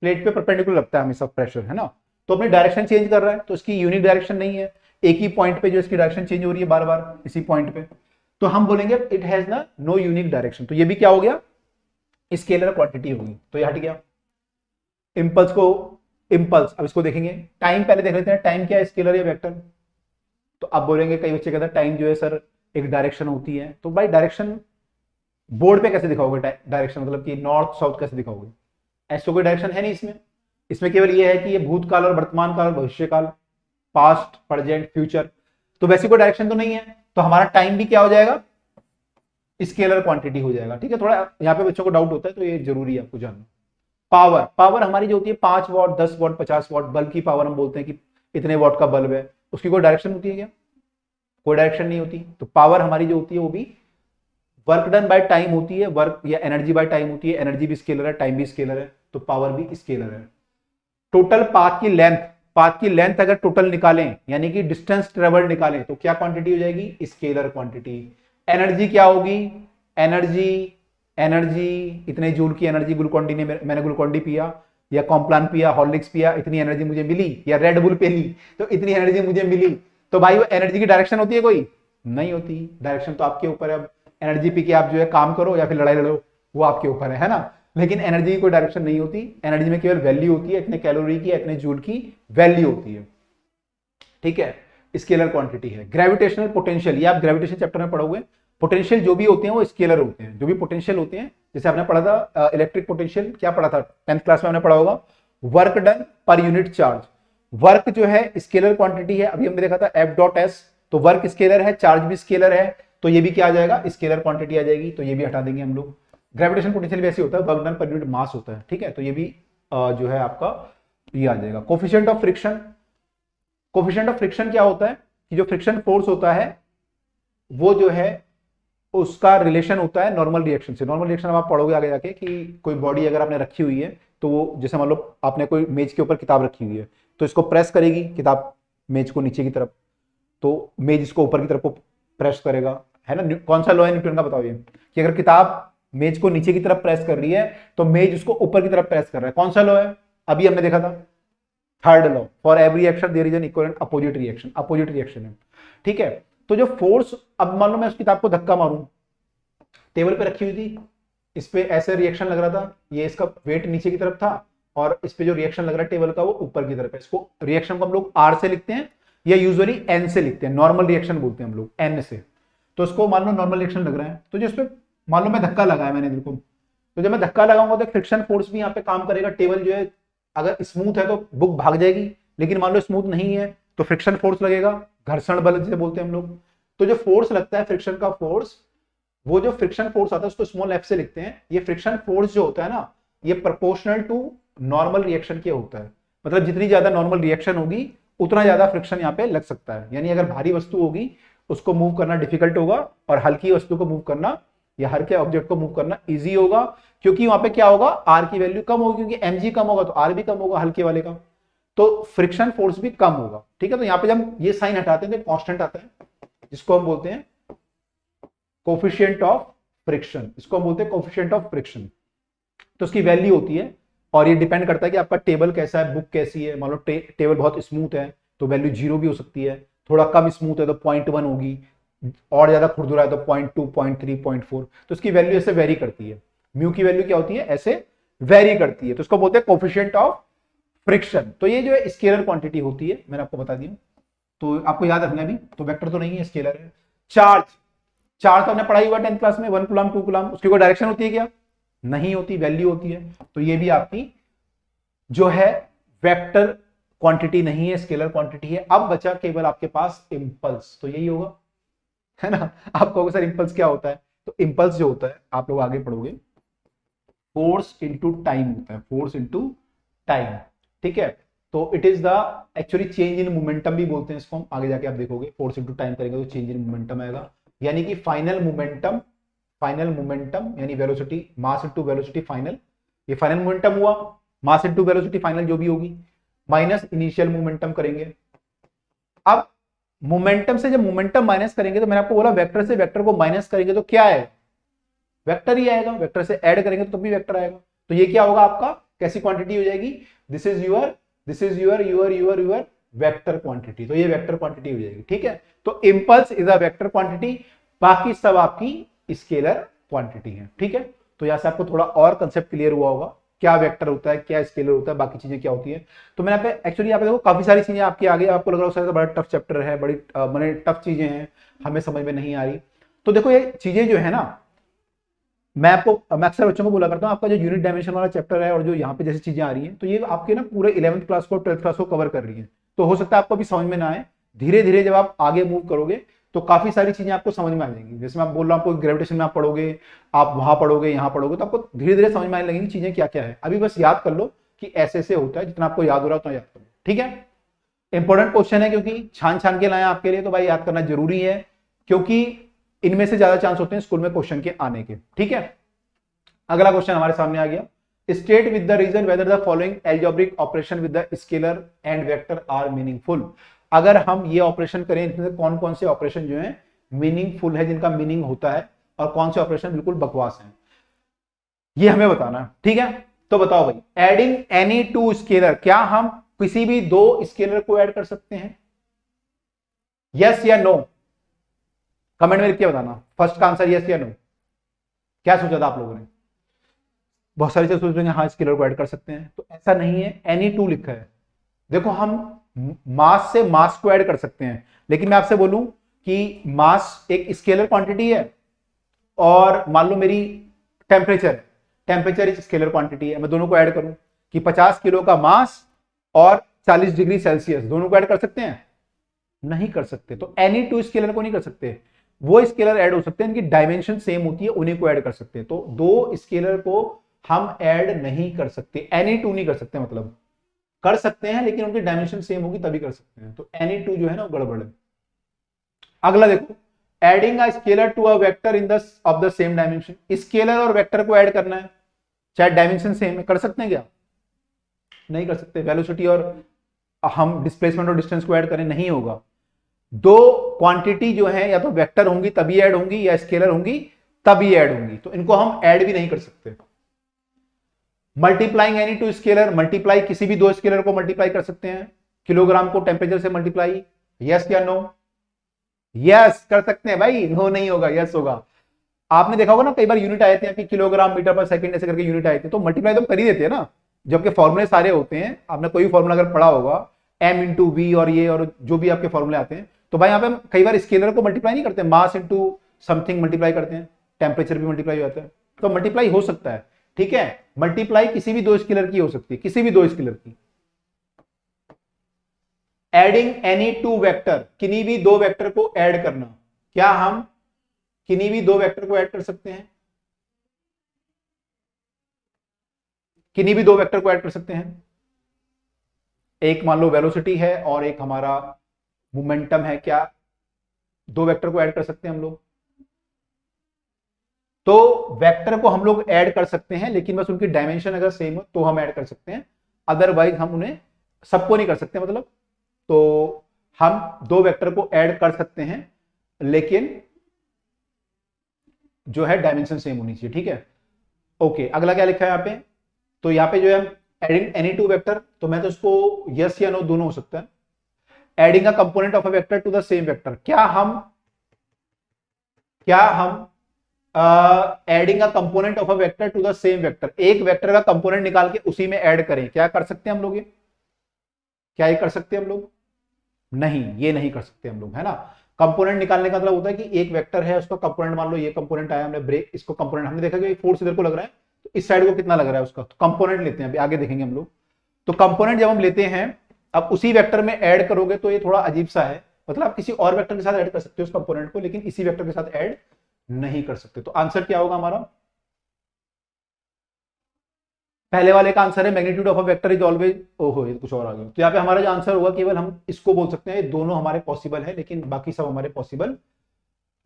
प्लेट पे परपेंडिकुलर लगता है हमेशा प्रेशर, है ना, तो अपनी डायरेक्शन चेंज कर रहा है, तो इसकी यूनिक डायरेक्शन नहीं है, एक ही पॉइंट पे जो इसकी डायरेक्शन चेंज हो रही है बार बार इसी पॉइंट पे, तो हम बोलेंगे इट हैज ना नो यूनिक डायरेक्शन। तो ये भी क्या हो गया, स्केलर क्वांटिटी होगी, तो ये हट गया। इंपल्स को, इंपल्स, अब इसको देखेंगे, टाइम पहले देख लेते हैं, टाइम क्या है, स्केलर या वेक्टर। तो अब बोलेंगे कई बच्चे कहते हैं टाइम जो है सर एक डायरेक्शन होती है, तो भाई डायरेक्शन बोर्ड पे कैसे दिखाओगे, डायरेक्शन मतलब कि नॉर्थ साउथ कैसे दिखाओगे, ऐसा कोई डायरेक्शन है नहीं इसमें। इसमें केवल ये है कि ये भूतकाल और वर्तमान काल, भविष्य काल, पास्ट, प्रेजेंट, फ्यूचर, तो वैसी कोई डायरेक्शन तो नहीं है, तो हमारा टाइम भी क्या हो जाएगा, स्केलर क्वांटिटी हो जाएगा। ठीक है, थोड़ा यहाँ पे बच्चों को डाउट होता है तो ये जरूरी है आपको जानना। पावर, पावर हमारी जो होती है 5 वॉट, 10 वॉट, 50 वॉट, बल्ब की पावर हम बोलते हैं कि इतने वॉट का बल्ब है, उसकी कोई डायरेक्शन होती है क्या, कोई डायरेक्शन नहीं होती। तो पावर हमारी जो होती है वो भी वर्क डन बाय टाइम होती है, वर्क या एनर्जी बाय टाइम होती है, एनर्जी भी स्केलर है, टाइम भी स्केलर है, तो पावर भी स्केलर है। टोटल पाथ की लेंथ, पाथ की लेंथ अगर टोटल निकालें यानी कि डिस्टेंस ट्रेवल निकालें तो क्या क्वांटिटी हो जाएगी, स्केलर क्वांटिटी। एनर्जी क्या होगी, एनर्जी, एनर्जी इतने जूल की एनर्जी ग्लूकोन डी ने, मैंने ग्लूकोन डी पिया या कॉम्प्लान पिया, हॉर्लिक्स पिया, इतनी एनर्जी मुझे मिली, या रेड बुल पे ली तो इतनी एनर्जी मुझे मिली। तो भाई वो एनर्जी की डायरेक्शन होती है, कोई नहीं होती, डायरेक्शन तो आपके ऊपर है। अब एनर्जी पी के आप जो है काम करो या फिर लड़ाई लड़ो, वो आपके ऊपर है ना, लेकिन एनर्जी की कोई डायरेक्शन नहीं होती। एनर्जी में केवल वैल्यू होती है, इतने कैलोरी की, इतने जूल की वैल्यू होती है। ठीक है, स्केलर क्वांटिटी है। ग्रेविटेशनल पोटेंशियल, ये आप ग्रेविटेशन चैप्टर में पढ़ोगे, पोटेंशियल जो भी होते हैं वो स्केलर होते हैं, जो भी पोटेंशियल होते हैं, जैसे आपने पढ़ा था इलेक्ट्रिक पोटेंशियल, क्या पढ़ा था 10th क्लास में हमने पढ़ा होगा, work done per unit charge. Work जो है स्केलर क्वांटिटी है, अभी हमने देखा था एफ डॉट एस, तो वर्क स्केलर है, चार्ज भी स्केलर है, तो ये भी क्या आ जाएगा, स्केलर क्वांटिटी आ जाएगी, तो ये भी हटा देंगे हम लोग। ग्रेविटेशन पोटेंशियल वैसे होता है, work done per unit mass होता है। ठीक है, तो ये भी जो है आपका ये आ जाएगा। Coefficient of friction, coefficient of friction क्या होता है कि जो फ्रिक्शन फोर्स होता है वो जो है उसका रिलेशन होता है नॉर्मल रिएक्शन से। नॉर्मल रिएक्शन अब आप पढ़ोगे आगे जाके कि कोई बॉडी अगर आपने रखी हुई है तो वो, जैसे मान लो आपने कोई मेज के ऊपर किताब रखी हुई है, तो इसको प्रेस करेगी किताब मेज को नीचे की तरफ, तो मेज इसको ऊपर की तरफ को प्रेस करेगा, है ना। कौन सा लॉ है न्यूटन का बताओ ये, कि अगर किताब मेज को नीचे की तरफ प्रेस कर रही है तो मेज उसको ऊपर की तरफ प्रेस कर रहा है। कौन सा लॉ है, अभी हमने देखा था, third law, for every action there is an equal and opposite reaction. Opposite reaction है, ठीक है। तो जो फोर्स, अब मान लो मैं उस किताब को धक्का मारूं, टेबल पे रखी हुई थी, इस पे ऐसे रिएक्शन लग रहा था, ये इसका वेट नीचे की तरफ था और इस पे जो रिएक्शन लग रहा है टेबल का वो ऊपर की तरफ है। इसको रिएक्शन को हम लोग आर से लिखते हैं या यूजुअली एन से लिखते हैं, नॉर्मल रिएक्शन बोलते हैं हम लोग एन से। तो इसको मान लो नॉर्मल रिएक्शन लग रहा है, तो जो इस पे मान लो मैं धक्का लगाया मैंने बिल्कुल, तो जब मैं धक्का लगाऊंगा तो फ्रिक्शन फोर्स भी यहाँ पे काम करेगा। टेबल जो है अगर स्मूथ है तो बुक भाग जाएगी, लेकिन मान लो स्मूथ नहीं है तो फ्रिक्शन फोर्स लगेगा, घर्षण बल जिसे बोलते हैं हम लोग। तो जो फोर्स लगता है फ्रिक्शन का फोर्स, वो जो फ्रिक्शन फोर्स आता है उसको स्मॉल एफ से लिखते हैं। ये फ्रिक्शन फोर्स जो होता है ना, ये प्रोपोर्शनल टू नॉर्मल रिएक्शन के होता है। मतलब जितनी ज्यादा नॉर्मल रिएक्शन होगी उतना ज्यादा फ्रिक्शन यहाँ पे लग सकता है। यानी अगर भारी वस्तु होगी उसको मूव करना डिफिकल्ट होगा और हल्की वस्तु को मूव करना या हल्के ऑब्जेक्ट को मूव करना इजी होगा, क्योंकि वहां पे क्या होगा, आर की वैल्यू कम होगी, क्योंकि एम जी कम होगा तो आर भी कम होगा हल्के वाले का, तो फ्रिक्शन फोर्स भी कम होगा। ठीक है, तो यहाँ पे जब ये साइन हटाते हैं तो कांस्टेंट आता है जिसको हम बोलते हैं कोफिशिएंट ऑफ फ्रिक्शन। इसको हम बोलते हैं कोफिशिएंट ऑफ फ्रिक्शन। तो उसकी वैल्यू होती है और ये डिपेंड करता है कि आपका टेबल कैसा है, बुक कैसी है। मान लो टेबल बहुत स्मूथ है तो वैल्यू 0 भी हो सकती है, थोड़ा कम स्मूथ है तो 0.1 होगी, और ज्यादा खुरदुरा है तो 0.2, 0.3, 0.4। तो उसकी वैल्यू ऐसे वेरी करती है। म्यू की वैल्यू क्या होती है, ऐसे वेरी करती है, तो उसको बोलते हैं कोफिशिएंट ऑफ फ्रिक्शन। तो ये जो है स्केलर क्वांटिटी होती है, मैंने आपको बता दिया, तो आपको याद रखना भी। तो वेक्टर तो नहीं है, स्केलर है। चार्ज, चार्ज तो हमने पढ़ाई हुआ 10th क्लास में, 1 कूलम 2 कूलम, उसकी कोई डायरेक्शन होती है क्या, नहीं होती, वैल्यू होती है। तो ये भी आपकी जो है वेक्टर क्वांटिटी नहीं है, स्केलर क्वांटिटी है। अब बचा केवल आपके पास इंपल्स, तो यही होगा, है ना। आप कहोगे सर इंपल्स क्या होता है, तो इंपल्स जो होता है आप लोग आगे पढ़ोगे, फोर्स इनटू टाइम होता है, फोर्स इनटू टाइम। ठीक है, तो it is the actually change in momentum भी बोलते हैं इसको, हम आगे जाके आप देखोगे फोर्स इनटू टाइम करेंगे तो चेंज इन मोमेंटम आएगा, यानी कि फाइनल मोमेंटम, फाइनल मोमेंटम यानी velocity, mass into velocity final, ये फाइनल मोमेंटम हुआ, मास इनटू वेलोसिटी फाइनल जो भी होगी, माइनस इनिशियल मोमेंटम करेंगे। अब मोमेंटम से जब मोमेंटम माइनस करेंगे, तो मैंने आपको बोला वेक्टर से वेक्टर को माइनस करेंगे तो क्या है, वेक्टर ही आएगा, वेक्टर से ऐड करेंगे तो तब भी वेक्टर आएगा। तो ये क्या होगा आपका, कैसी क्वांटिटी हो जाएगी, this is your vector quantity. तो ये वेक्टर क्वांटिटी हो जाएगी। ठीक है, तो impulse is a vector quantity, बाकी सब आपकी स्केलर क्वांटिटी है। ठीक है, तो यहां से आपको थोड़ा और कंसेप्ट क्लियर हुआ होगा, क्या वेक्टर होता है, क्या स्केलर होता है, बाकी चीजें क्या होती है। तो मैंने यहाँ पे एक्चुअली यहाँ पे देखो काफी सारी चीजें आपके आगे, आपको लग रहा है बड़ा टफ चैप्टर है, बड़ी मैंने टफ चीजें हैं, हमें समझ में नहीं आ रही। तो देखो ये चीजें जो है ना, मैं अक्सर बच्चों को बोला करता हूँ, आपका जो यूनिट डायमेंशन वाला चैप्टर है और जो यहाँ पे जैसी चीजें आ रही हैं, तो ये आपके ना पूरे 11th क्लास को 12th क्लास को कवर कर रही है। तो हो सकता है आपको अभी समझ में ना आए, धीरे धीरे जब आप आगे मूव करोगे तो काफी सारी चीजें आपको समझ में आ जाएंगी। जैसे मैं बोल रहा हूँ आपको ग्रेविटेशन में आप पढ़ोगे, आप वहां पढ़ोगे, यहाँ पढ़ोगे, तो आपको धीरे धीरे समझ में आने लगेंगी चीजें क्या क्या है। अभी बस याद कर लो कि ऐसे ऐसे होता है, जितना आपको याद हो रहा है उतना याद करो। ठीक है, इंपॉर्टेंट क्वेश्चन है क्योंकि छान छान के लाए आपके लिए, तो भाई याद करना जरूरी है, क्योंकि इनमें से ज्यादा चांस होते हैं स्कूल में क्वेश्चन के आने के। ठीक है, अगला क्वेश्चन हमारे सामने आ गया, state with the reason whether the following algebraic operation with the scalar and vector are meaningful. अगर हम ये ऑपरेशन करें, इनमें से कौन कौन से ऑपरेशन जो है मीनिंगफुल है, जिनका मीनिंग होता है, और कौन से ऑपरेशन बिल्कुल बकवास हैं, ये हमें बताना। ठीक है, तो बताओ भाई, एडिंग एनी टू स्केलर, क्या हम किसी भी दो स्केलर को ऐड कर सकते हैं, यस या नो, कमेंट में लिख के बताना। फर्स्ट का आंसर यस या नो, क्या सोचा था आप लोगों ने, बहुत सारी चीज सोच रहे हैं हाँ स्केलर को ऐड कर सकते हैं, तो ऐसा नहीं है, एनी टू लिखा है। देखो हम मास से मास को ऐड कर सकते हैं, लेकिन मैं आपसे बोलूं कि मास एक स्केलर क्वांटिटी है, और मान लो मेरी टेम्परेचर, टेम्परेचर एक स्केलर क्वांटिटी है, मैं दोनों को ऐड करूं कि 50 किलो का मास और 40 डिग्री सेल्सियस, दोनों को ऐड कर सकते हैं, नहीं कर सकते। तो एनी टू स्केलर को नहीं कर सकते, वो स्केलर ऐड हो सकते हैं इनकी डायमेंशन सेम होती है, उन्हीं को ऐड कर सकते हैं। तो दो स्केलर को हम ऐड नहीं कर सकते, एनी टू नहीं कर सकते, मतलब कर सकते हैं लेकिन उनकी डायमेंशन सेम होगी तभी कर सकते हैं। तो एनी टू जो है ना वो गड़बड़ है। अगला देखो, adding a scalar to a vector in the of the same dimension, scalar और वेक्टर को ऐड करना है, चाहे डायमेंशन सेम है, कर सकते हैं क्या? नहीं कर सकते। वेलोसिटी और हम डिस्प्लेसमेंट और डिस्टेंस को ऐड करें, नहीं होगा। दो क्वांटिटी जो है या तो वेक्टर होंगी तभी ऐड होंगी, या स्केलर होंगी तभी ऐड होंगी, तो इनको हम ऐड भी नहीं कर सकते। Multiplying any two scalar, multiply किसी भी दो स्केलर को मल्टीप्लाई कर सकते हैं। किलोग्राम को टेम्परेचर से मल्टीप्लाई, यस या नो? यस कर सकते हैं भाई, नो नहीं होगा, यस होगा। आपने देखा होगा ना कई बार यूनिट आए थे कि किलोग्राम मीटर पर सेकंड ऐसे करके यूनिट आए थे, तो मल्टीप्लाई तो कर ही देते हैं ना, जबकि फॉर्मूले सारे होते हैं। आपने कोई फॉर्मूला अगर पढ़ा होगा m इंटू वी और ये और जो भी आपके फॉर्मूले आते हैं, तो भाई यहाँ पे हम कई बार स्केलर को मल्टीप्लाई नहीं करते, मास इंटू समथिंग मल्टीप्लाई करते हैं, टेम्परेचर भी मल्टीप्लाई हो जाता है, तो मल्टीप्लाई हो सकता है। ठीक है, मल्टीप्लाई किसी भी दो स्केलर की हो सकती है, किसी भी दो स्केलर की। एडिंग एनी टू वेक्टर, किन्हीं भी दो वेक्टर को ऐड करना, क्या हम किन्हीं भी दो वेक्टर को ऐड कर सकते हैं? किन्हीं भी दो वेक्टर को ऐड कर सकते हैं। एक मान लो वेलोसिटी है और एक हमारा मोमेंटम है, क्या दो वेक्टर को ऐड कर सकते हैं हम लोग? तो वेक्टर को हम लोग ऐड कर सकते हैं, लेकिन बस उनकी डायमेंशन अगर सेम हो तो हम ऐड कर सकते हैं, अदरवाइज हम उन्हें सबको नहीं कर सकते। मतलब तो हम दो वेक्टर को ऐड कर सकते हैं, लेकिन जो है डायमेंशन सेम होनी चाहिए। ठीक है, ओके। अगला क्या लिखा है यहाँ पे? तो यहाँ पे जो है एडिंग एनी टू वेक्टर, तो मैं तो इसको यस या नो दोनों हो सकता है। Adding a component of a vector to the same vector, क्या हम adding a component of a vector to the same vector, एक वेक्टर का कंपोनेंट निकाल के उसी में ऐड करें, क्या कर सकते हैं हम लोग? ये क्या ये कर सकते हैं हम लोग? नहीं, ये नहीं कर सकते हम लोग, है ना। कंपोनेंट निकालने का मतलब होता है कि एक वेक्टर है, उसका कंपोनेंट, मान लो ये कंपोनेंट आया, हमने ब्रेक इसको कंपोनेंट, हमने देखा कि फोर्स इधर को लग रहा है, तो इस साइड को कितना लग रहा है उसका, तो कंपोनेंट लेते हैं, अभी आगे देखेंगे हम लोग। तो कंपोनेंट जब हम लेते हैं, अब उसी वेक्टर में ऐड करोगे तो ये थोड़ा अजीब सा है, मतलब आप किसी और वेक्टर के साथ ऐड कर सकते हो उस कंपोनेंट को, लेकिन इसी वेक्टर के साथ ऐड नहीं कर सकते। तो आंसर क्या होगा हमारा? पहले वाले का आंसर है magnitude of a vector is always, ओहो ये कुछ और आ गया। तो यहाँ पे हमारा जो आंसर होगा, केवल हम इसको बोल सकते हैं, दोनों हमारे पॉसिबल है, लेकिन बाकी सब हमारे पॉसिबल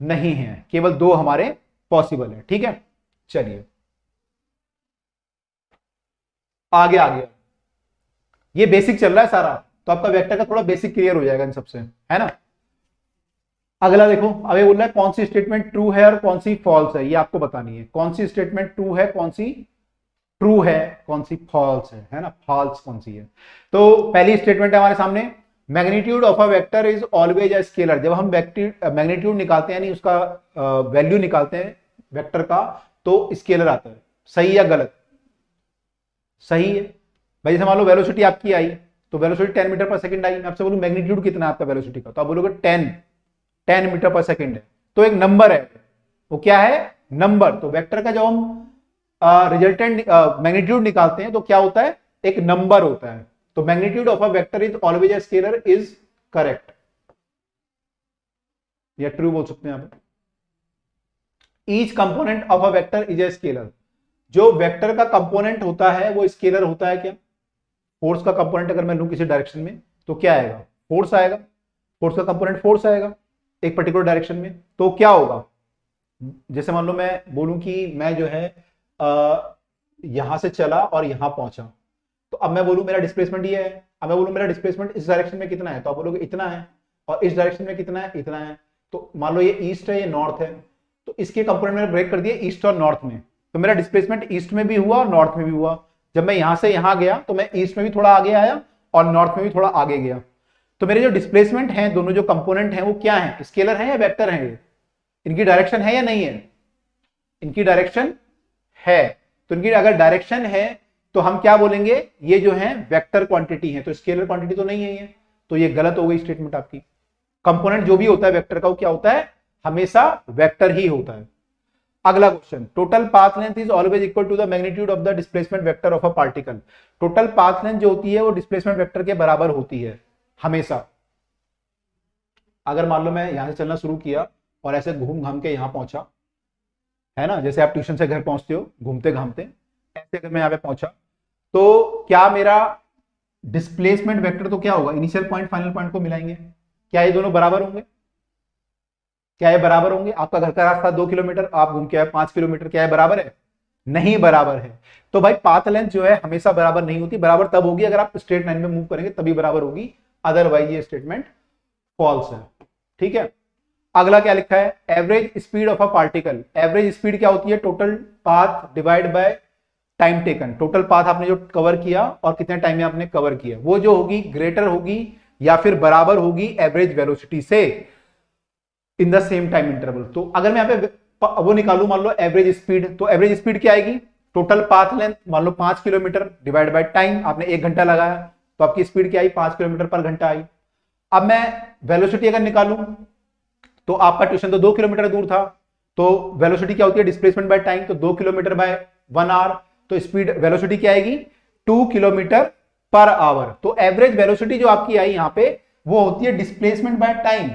नहीं है, केवल दो हमारे पॉसिबल है। ठीक है, चलिए आगे आ गया। ये बेसिक चल रहा है सारा, तो आपका वेक्टर का थोड़ा बेसिक क्लियर हो जाएगा इन सबसे, है ना। अगला देखो, अब ये बोल रहा है कौन सी स्टेटमेंट ट्रू है और कौन सी फॉल्स है, ये आपको बतानी है। कौन सी स्टेटमेंट ट्रू है, कौन सी ट्रू है, कौन सी फॉल्स है ना, फॉल्स कौन सी है। तो पहली स्टेटमेंट है हमारे सामने, magnitude of a vector is always a scalar. जब हम मैग्नीट्यूड निकालते हैं, यानी उसका वैल्यू निकालते हैं वेक्टर का, तो स्केलर आता है। सही या गलत? सही है भाई। जैसे मान लो वेलोसिटी आपकी आई, तो वेलोसिटी 10 मीटर पर सेकंड आई, मैं आपसे बोलूं मैग्नीट्यूड कितना है आपका वेलोसिटी का, तो आप बोलोगे 10 मीटर पर सेकंड है, तो एक नंबर है, वो क्या है? नंबर। तो वेक्टर का जब हम रिजल्टेंट मैग्नीट्यूड निकालते हैं तो क्या होता है? एक नंबर होता है। तो magnitude of a vector is always a scalar is correct, या ट्रू बोल सकते हैं आप। Each component of a vector is a scalar, जो वेक्टर का कंपोनेंट होता है वो स्केलर होता है। क्या? फोर्स का कंपोनेंट अगर मैं लूं किसी डायरेक्शन में, तो क्या आएगा? फोर्स आएगा। फोर्स का कंपोनेंट फोर्स आएगा एक पर्टिकुलर डायरेक्शन में, तो क्या होगा? जैसे मान लो मैं बोलूं कि मैं जो है यहां से चला और यहां पहुंचा, तो अब मैं बोलूं मेरा डिस्प्लेसमेंट ये है, अब मैं बोलूं मेरा डिस्प्लेसमेंट इस डायरेक्शन में कितना है, तो आप बोलोगे इतना है, और इस डायरेक्शन में कितना है? इतना है। तो मान लो ये ईस्ट है, ये नॉर्थ है, तो इसके कंपोनेंट मैंने ब्रेक कर दिया ईस्ट और नॉर्थ में, तो मेरा डिस्प्लेसमेंट ईस्ट में भी हुआ और नॉर्थ में भी हुआ। जब मैं यहां से यहां गया तो मैं ईस्ट में भी थोड़ा आगे आया और नॉर्थ में भी थोड़ा आगे गया। तो मेरे जो डिस्प्लेसमेंट है, दोनों जो कंपोनेंट हैं वो क्या है? स्केलर है या वेक्टर है? इनकी डायरेक्शन है या नहीं है? इनकी डायरेक्शन है। तो इनकी अगर डायरेक्शन है तो हम क्या बोलेंगे? ये जो है वेक्टर क्वांटिटी है, तो स्केलर क्वांटिटी तो नहीं है ये, तो ये गलत हो गई स्टेटमेंट आपकी। कंपोनेंट जो भी होता है वेक्टर का, वो क्या होता है? हमेशा वेक्टर ही होता है। अगला question, total path length is always equal to the magnitude of the displacement vector of a particle. Total path length जो होती है वो डिस्प्लेसमेंट वेक्टर के बराबर होती है हमेशा। अगर मान लो मैं यहां से चलना शुरू किया और ऐसे घूम घाम के यहां पहुंचा, है ना, जैसे आप ट्यूशन से घर पहुंचते हो घूमते घामते, ऐसे अगर मैं यहां पे पहुंचा, तो क्या मेरा डिस्प्लेसमेंट वेक्टर तो क्या होगा? इनिशियल पॉइंट फाइनल पॉइंट को मिलाएंगे, क्या ये दोनों बराबर होंगे? क्या ये बराबर होंगे? आपका घर का रास्ता 2 किलोमीटर, आप घूम के आए 5 किलोमीटर, क्या ये बराबर है? नहीं बराबर है। तो भाई पाथ लेंथ जो है हमेशा बराबर नहीं होती, बराबर तब होगी अगर आप स्ट्रेट लाइन में मूव करेंगे तभी बराबर होगी, अदरवाइज ये स्टेटमेंट फॉल्स है। ठीक है, अगला क्या लिखा है? Average speed of a particle. Average speed क्या होती है? Total path divide by time taken. Total path आपने जो कवर किया और कितने टाइम में आपने कवर किया, वो जो होगी ग्रेटर होगी या फिर बराबर होगी एवरेज वेलोसिटी से in the same time interval. तो अगर मैं यहाँ पे वो निकालू, मान लो एवरेज स्पीड, तो एवरेज स्पीड क्या आएगी? टोटल पाथ लेंथ मान लो 5 किलोमीटर डिवाइड बाय टाइम, आपने 1 घंटा लगाया तो आपकी स्पीड क्या आई? 5 किलोमीटर पर घंटा आई। अब मैं वेलोसिटी अगर निकालूं तो आपका ट्यूशन तो 2 किलोमीटर दूर था, तो वेलोसिटी क्या होती है? डिस्प्लेसमेंट बाय टाइम, तो 2 किलोमीटर बाय 1 आवर, तो स्पीड वेलोसिटी क्या आएगी? 2 किलोमीटर पर आवर। तो एवरेज वेलोसिटी जो आपकी आई यहां पे वो होती है डिस्प्लेसमेंट बाय टाइम,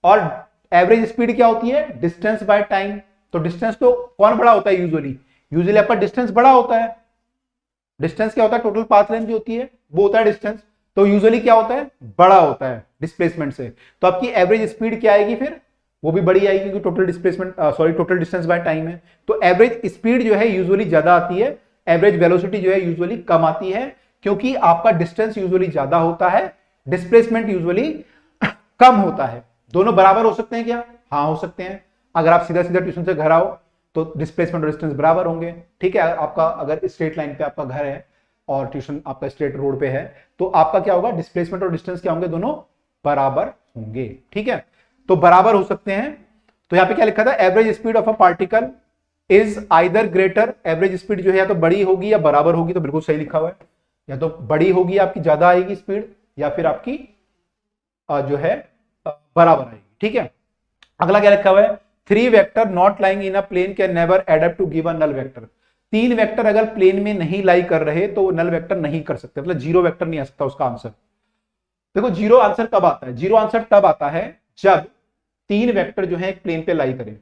और एवरेज स्पीड क्या होती है? Distance by time. तो डिस्टेंस तो कौन बड़ा होता है? यूजुअली यूजुअली आपका डिस्टेंस बड़ा होता है। डिस्टेंस क्या होता है? टोटल पाथ लेंथ जो होती है वो होता है डिस्टेंस, तो यूजुअली क्या होता है? बड़ा होता है डिस्प्लेसमेंट से। तो आपकी एवरेज स्पीड क्या आएगी फिर? वो भी बड़ी आएगी क्योंकि total displacement sorry total distance by time है। तो एवरेज स्पीड जो है यूजुअली ज्यादा आती है, एवरेज वेलोसिटी जो है यूजुअली कम आती है, क्योंकि आपका डिस्टेंस यूजुअली ज्यादा होता है, डिस्प्लेसमेंट यूजुअली कम होता है। दोनों बराबर हो सकते हैं क्या? हाँ हो सकते हैं। अगर आप सीधा सीधा ट्यूशन से घर आओ तो डिस्प्लेसमेंट और डिस्टेंस बराबर होंगे। ठीक है, आपका अगर स्ट्रेट लाइन पे आपका घर है और ट्यूशन आपका स्ट्रेट रोड पे है तो आपका क्या होगा? डिस्प्लेसमेंट और डिस्टेंस क्या होंगे? दोनों बराबर होंगे। ठीक है, तो बराबर हो सकते हैं। तो यहां पे क्या लिखा था? Average speed of a particle is either greater. Average speed जो है या तो बड़ी होगी या बराबर होगी, तो बिल्कुल सही लिखा हुआ है। या तो बड़ी होगी, आपकी ज्यादा आएगी स्पीड, या फिर आपकी जो है बराबर आएगी। ठीक है, अगला क्या लिखा हुआ है? 3 vector not lying in a plane can never add up to give a null vector. 3 vector अगर प्लेन में नहीं लाई कर रहे तो नल वेक्टर नहीं कर सकते, मतलब जीरो वेक्टर नहीं आ सकता उसका आंसर। देखो जीरो आंसर कब आता है? जीरो आंसर तब आता है जब 3 वेक्टर जो है एक प्लेन पे लाई करें।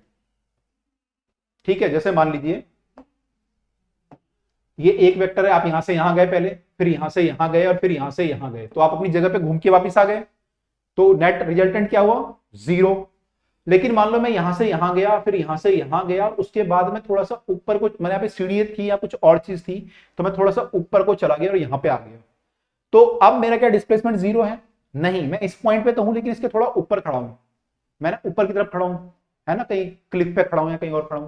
ठीक है, जैसे मान लीजिए ये एक वेक्टर है, आप यहां से यहां गए पहले, फिर यहां से यहां गए और फिर यहां से यहां गए, तो आप अपनी जगह पे घूम के वापस आ गए, तो नेट रिजल्टेंट क्या हुआ? 0। लेकिन मान लो मैं यहां से यहां गया, फिर यहां से यहां गया, उसके बाद में थोड़ा सा ऊपर कुछ मैंने यहाँ पे सीढ़ी थी या कुछ और चीज थी, तो मैं थोड़ा सा ऊपर को चला गया और यहां पे आ गया, तो अब मेरा क्या डिस्प्लेसमेंट 0 है? नहीं, मैं इस पॉइंट पे तो हूं लेकिन इसके थोड़ा ऊपर खड़ा हूं, मैं ना ऊपर की तरफ खड़ा हूं, है ना, कहीं क्लिक पे खड़ा हूं या कहीं और खड़ा हूं,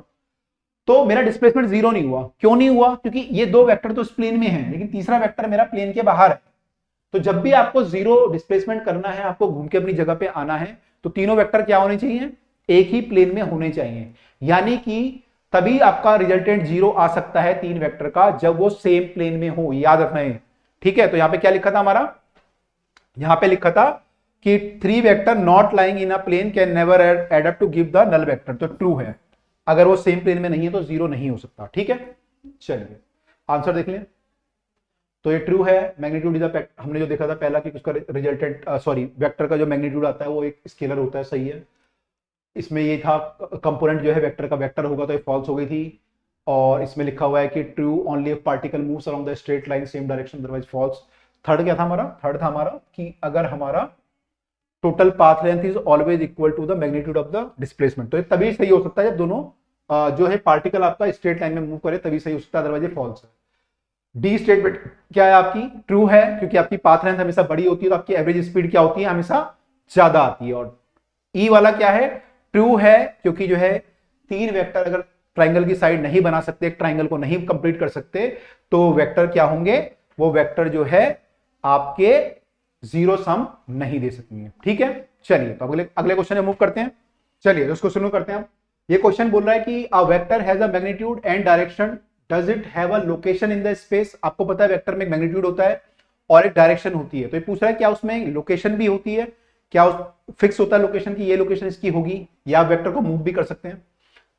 तो मेरा डिस्प्लेसमेंट 0 नहीं हुआ। क्यों नहीं हुआ? क्योंकि ये 2 वेक्टर तो इस प्लेन में है लेकिन तीसरा वेक्टर मेरा प्लेन के बाहर है। तो जब भी आपको 0 डिस्प्लेसमेंट करना है, आपको घूम के अपनी जगह पे आना है, तो तीनों वेक्टर क्या होने चाहिए? एक ही प्लेन में होने चाहिए। यानी कि तभी आपका रिजल्टेंट 0 आ सकता है 3 वेक्टर का, जब वो सेम प्लेन में हो, याद रखना है। ठीक है, तो यहां पे क्या लिखा था हमारा? यहां पे लिखा था कि 3 vector not lying in a plane can never add up to give the null vector, तो ट्रू है। अगर वो सेम प्लेन में नहीं है तो 0 नहीं हो सकता। ठीक है, चलिए आंसर देख लें। तो ये ट्रू है। मैग्नीट्यूड इज हमने जो देखा था पहला कि उसका रिजल्टेंट सॉरी वेक्टर का जो मैग्नीट्यूड आता है वो एक स्केलर होता है, सही है। इसमें ये था कंपोनेंट जो है वेक्टर का वेक्टर होगा, तो ये फॉल्स हो गई थी। और इसमें लिखा हुआ है कि true only if particle moves around the straight line same direction, otherwise false. Third क्या था हमारा? थर्ड था हमारा कि अगर हमारा total path length is always equal to the magnitude of the displacement, तो ये तभी सही हो सकता है जब दोनों जो है पार्टिकल आपका स्ट्रेट लाइन में मूव करे, तभी सही हो सकता है, अदरवाइज फॉल्स है। डी स्टेटमेंट क्या है आपकी? ट्रू है, क्योंकि आपकी पाथ लेंथ हमेशा बड़ी होती है तो आपकी एवरेज स्पीड क्या होती है? हमेशा ज्यादा आती है। और ई वाला क्या है? ट्रू है, क्योंकि जो है 3 वेक्टर अगर ट्राइंगल की साइड नहीं बना सकते, एक ट्राइंगल को नहीं कंप्लीट कर सकते, तो वेक्टर क्या होंगे? वो वेक्टर जो है आपके 0 सम नहीं दे सकेंगे। ठीक है, चलिए तो अगले क्वेश्चन में मूव करते हैं। चलिए तो क्वेश्चन करते हैं। ये क्वेश्चन बोल रहा है कि a vector has a magnitude and direction, does it have a location in the space. आपको पता है वेक्टर में एक मैग्नीट्यूड होता है और एक डायरेक्शन होती है, तो ये पूछ रहा है क्या उसमें लोकेशन भी होती है? क्या फिक्स होता है लोकेशन की ये लोकेशन इसकी होगी, या आप वेक्टर को मूव भी कर सकते हैं?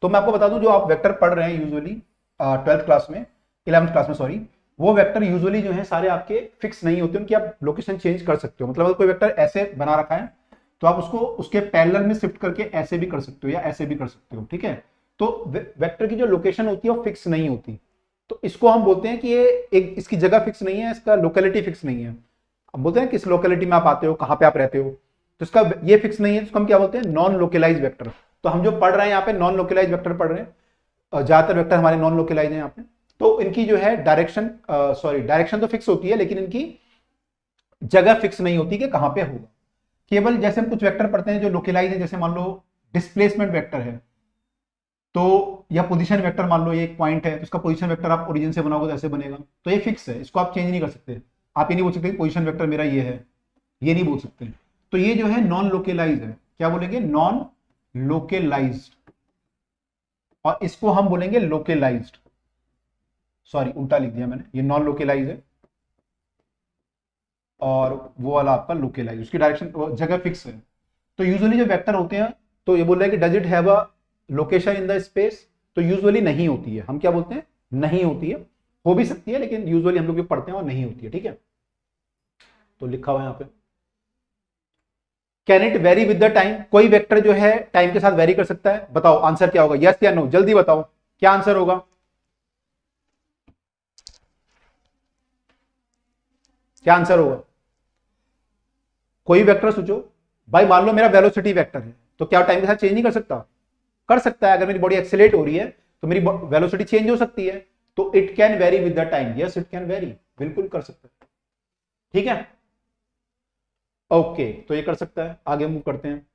तो मैं आपको बता दूं, जो आप वेक्टर पढ़ रहे हैं यूजुअली 12th क्लास में, 11th क्लास में सॉरी, वो वेक्टर यूजुअली जो है सारे आपके फिक्स नहीं होते, उनकी आप लोकेशन चेंज कर सकते हो। मतलब अगर कोई वेक्टर ऐसे बना रखा है तो आप उसको उसके पैरेलल में शिफ्ट करके ऐसे भी कर सकते हो या ऐसे भी कर सकते हो। ठीक है, तो वेक्टर की जो लोकेशन होती है वो फिक्स नहीं होती, तो इसको हम बोलते हैं कि ये एक इसकी जगह फिक्स नहीं है, इसका लोकेलिटी फिक्स नहीं है। हम बोलते हैं किस लोकेलिटी में आप आते हो, कहां पे आप रहते हो, तो इसका ये फिक्स नहीं है, तो हम क्या बोलते हैं, नॉन लोकलाइज वेक्टर। तो हम जो पढ़ रहे हैं यहाँ पे नॉन लोकलाइज वेक्टर पढ़ रहे हैं, और ज्यादातर वेक्टर हमारे नॉन लोकलाइज हैं यहाँ पे। तो इनकी जो है डायरेक्शन, डायरेक्शन तो फिक्स होती है, लेकिन इनकी जगह फिक्स नहीं होती कि कहां पे होगा। केवल जैसे हम कुछ वेक्टर पढ़ते हैं जो लोकलाइज है, जैसे मान लो डिस्प्लेसमेंट वेक्टर है, तो या पोजीशन वेक्टर, मान लो ये एक पॉइंट है, तो इसका पोजीशन वेक्टर आप ओरिजिन से बनाओगे तो ऐसे बनेगा, तो ये फिक्स है, इसको आप चेंज नहीं कर सकते। आप ये नहीं बोल सकते पोजीशन वेक्टर मेरा ये है, ये नहीं बोल सकते। तो ये जो है नॉन लोकलाइज है, क्या बोलेंगे, नॉन लोकलाइज्ड, और इसको हम बोलेंगे लोकलाइज्ड। सॉरी उल्टा लिख दिया मैंने, ये नॉन लोकलाइज है और वो वाला आपका लोकलाइज, उसकी डायरेक्शन जगह फिक्स है। तो यूजुअली जो वेक्टर होते हैं, तो ये बोल रहा है कि does it have a location in the space, तो यूजुअली नहीं होती है, हम क्या बोलते हैं, नहीं होती है। हो भी सकती है, लेकिन यूजुअली हम लोग जो पढ़ते हैं वो नहीं होती है, ठीक है। तो लिखा हुआ है यहाँ पे, can it very with the time, कोई वेक्टर जो है टाइम के साथ वेरी कर सकता है। बताओ आंसर क्या होगा, यस या नो, जल्दी बताओ क्या आंसर होगा, क्या आंसर होगा। कोई वेक्टर सोचो भाई, मान लो मेरा वेलोसिटी वेक्टर है, तो क्या टाइम के साथ चेंज नहीं कर सकता, कर सकता है। अगर मेरी बॉडी एक्सेलरेट हो रही है तो मेरी वेलोसिटी चेंज हो सकती है, तो it can very with the time, yes it can very, बिल्कुल कर सकता है, ठीक है। ओके, तो ये कर सकता है। आगे मूव करते हैं,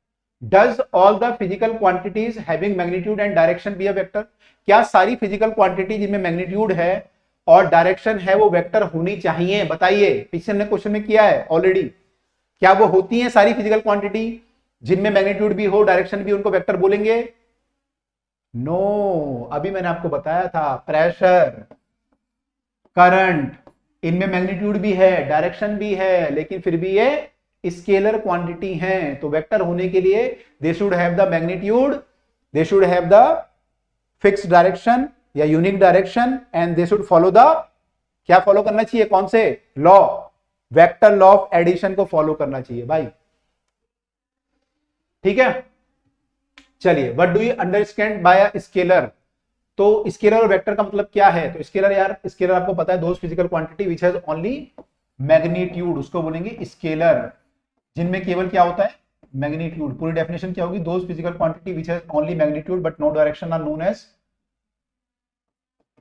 does all the physical quantities having magnitude and direction be a vector, क्या सारी फिजिकल क्वांटिटी जिनमें मैग्नीट्यूड है और डायरेक्शन है वो वेक्टर होनी चाहिए, बताइए। पीछे हमने क्वेश्चन में किया है ऑलरेडी, क्या वो होती है सारी फिजिकल क्वांटिटी जिनमें मैग्नीट्यूड भी हो डायरेक्शन भी, उनको वेक्टर बोलेंगे। नो, अभी मैंने आपको बताया था, प्रेशर, करंट, इनमें मैग्नीट्यूड भी है डायरेक्शन भी है, लेकिन फिर भी ये स्केलर क्वांटिटी हैं। तो वेक्टर होने के लिए they should have the magnitude, they should have the fixed direction या unique direction, and they should follow the, क्या फॉलो करना चाहिए, कौन से law, vector law of addition को फॉलो करना चाहिए भाई, ठीक है। चलिए, what do you understand by a scalar, तो स्केलर और वेक्टर का मतलब क्या है। तो स्केलर, यार स्केलर आपको पता है, those physical quantity which has only magnitude, उसको बोलेंगे स्केलर, जिनमें केवल क्या होता है, मैग्नीट्यूड। पूरी डेफिनेशन क्या होगी, those physical quantity which has only magnitude but no direction are known as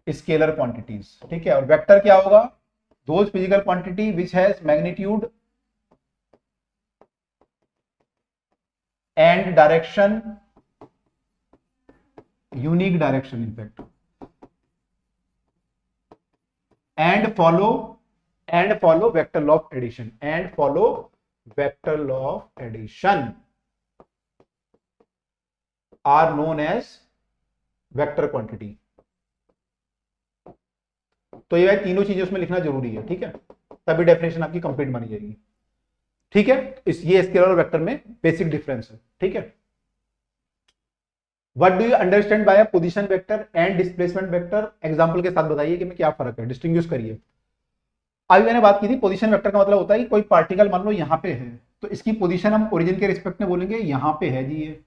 scalar quantities, ठीक है। और वेक्टर क्या होगा, those physical quantity which has magnitude and direction, unique direction in fact, and follow vector law of addition, and follow vector law of addition are known as vector quantity। तो ये तीनों चीजें उसमें लिखना जरूरी है, ठीक है, तभी डेफिनेशन आपकी कंप्लीट मानी जाएगी, ठीक है। ये स्केलर और वेक्टर में बेसिक डिफरेंस है, ठीक है। What do you understand by a position vector and displacement vector, example के साथ बताइए कि में क्या फर्क है, डिस्टिंग्विश करिए। अभी मैंने बात की थी पोजीशन वेक्टर का मतलब होता है कि कोई पार्टिकल मान लो यहाँ पे है, तो इसकी पोजीशन हम ओरिजिन के रिस्पेक्ट में बोलेंगे यहाँ पे है जी, ये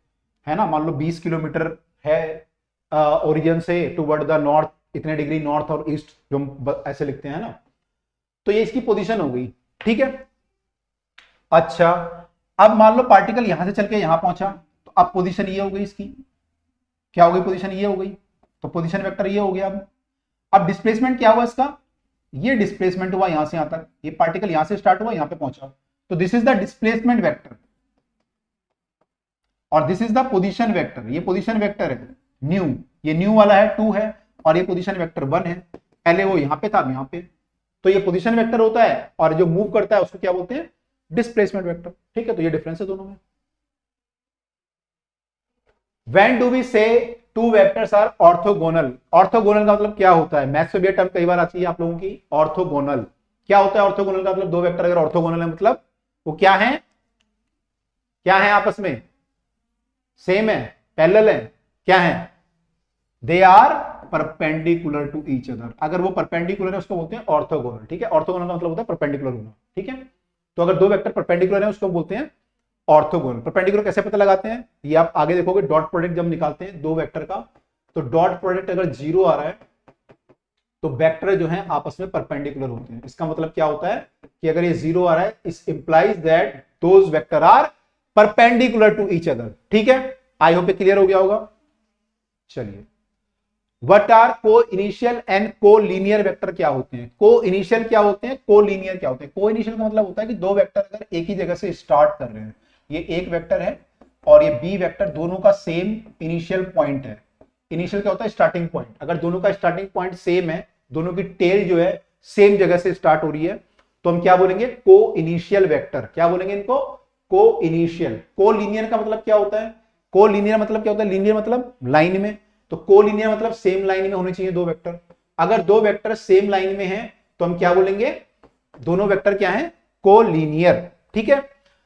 है ना, मान लो 20 किलोमीटर है ओरिजिन से टुवर्ड द नॉर्थ, इतने डिग्री नॉर्थ और ईस्ट, जो हम ऐसे लिखते हैं ना, तो ये इसकी पोजीशन हो गई, ठीक है। अच्छा, अब मान लो पार्टिकल यहां से चल के यहां पहुंचा, तो अब पोजीशन ये हो गई इसकी, क्या हो गई, पोजीशन ये हो गई, तो पोजीशन वेक्टर ये हो गया। अब डिस्प्लेसमेंट क्या हुआ इसका, ये डिस्प्लेसमेंट हुआ यहां से यहां तक, ये पार्टिकल यहां से स्टार्ट हुआ यहां पे पहुंचा, तो this is the displacement vector, और this is the position vector, ये पोजीशन वेक्टर है न्यू, ये न्यू वाला है 2 है, और ये पोजीशन वेक्टर 1 है, पहले वो यहां पे था अब यहां पे, तो ये पोजीशन वेक्टर होता है, और जो मूव करता है उसको क्या बोलते हैं, डिस्प्लेसमेंट वेक्टर, ठीक है। तो ये डिफरेंस है दोनों में। When do we say two vectors are orthogonal? Orthogonal का मतलब क्या होता है, मैथ्स में भी टर्म कई बार आती है आप लोगों की, ऑर्थोगोनल क्या होता है। ऑर्थोगोनल का मतलब दो वेक्टर अगर ऑर्थोगोनल है मतलब वो क्या है, क्या है आपस में, सेम है, पैरेलल है, क्या है, they are perpendicular to each other. अगर वो परपेंडिकुलर है उसको बोलते हैं ऑर्थोगोनल, ठीक है। ऑर्थोगोनल का मतलब होता है परपेंडिकुलर होना, ठीक है। तो अगर दो वेक्टर परपेंडिकुलर है उसको बोलते हैं ऑर्थोगोनल। परपेंडिकुलर कैसे पता लगाते हैं, ये आप आगे देखोगे, डॉट प्रोडक्ट जब निकालते हैं दो वेक्टर का, तो डॉट प्रोडक्ट अगर 0 आ रहा है तो वेक्टर जो है आपस में परपेंडिकुलर होते हैं। इसका मतलब क्या होता है कि अगर ये 0 आ रहा है, this implies that those vector are perpendicular to each other. ठीक है, आई होप क्लियर हो गया होगा। चलिए, what are coinitial and collinear vector क्या होते हैं? को इनिशियल क्या होते हैं, को लीनियर क्या होते हैं? को इनिशियल का मतलब होता है कि दो वेक्टर अगर एक ही जगह से स्टार्ट कर रहे हैं, ये एक वेक्टर है और ये बी वेक्टर, दोनों का सेम इनिशियल पॉइंट है। इनिशियल क्या होता है? Starting point. अगर दोनों का स्टार्टिंग पॉइंट सेम है, दोनों की टेल जो है सेम जगह से स्टार्ट हो रही है, तो हम क्या बोलेंगे? को इनिशियल वेक्टर। क्या बोलेंगे इनको? को इनिशियल। को लीनियर का मतलब क्या होता है? को लीनियर मतलब क्या होता है? लीनियर मतलब लाइन में, तो कोलिनियर मतलब सेम लाइन में होने चाहिए दो वेक्टर। अगर दो वेक्टर सेम लाइन में हैं तो हम क्या बोलेंगे? दोनों वेक्टर क्या हैं? कोलिनियर। ठीक है,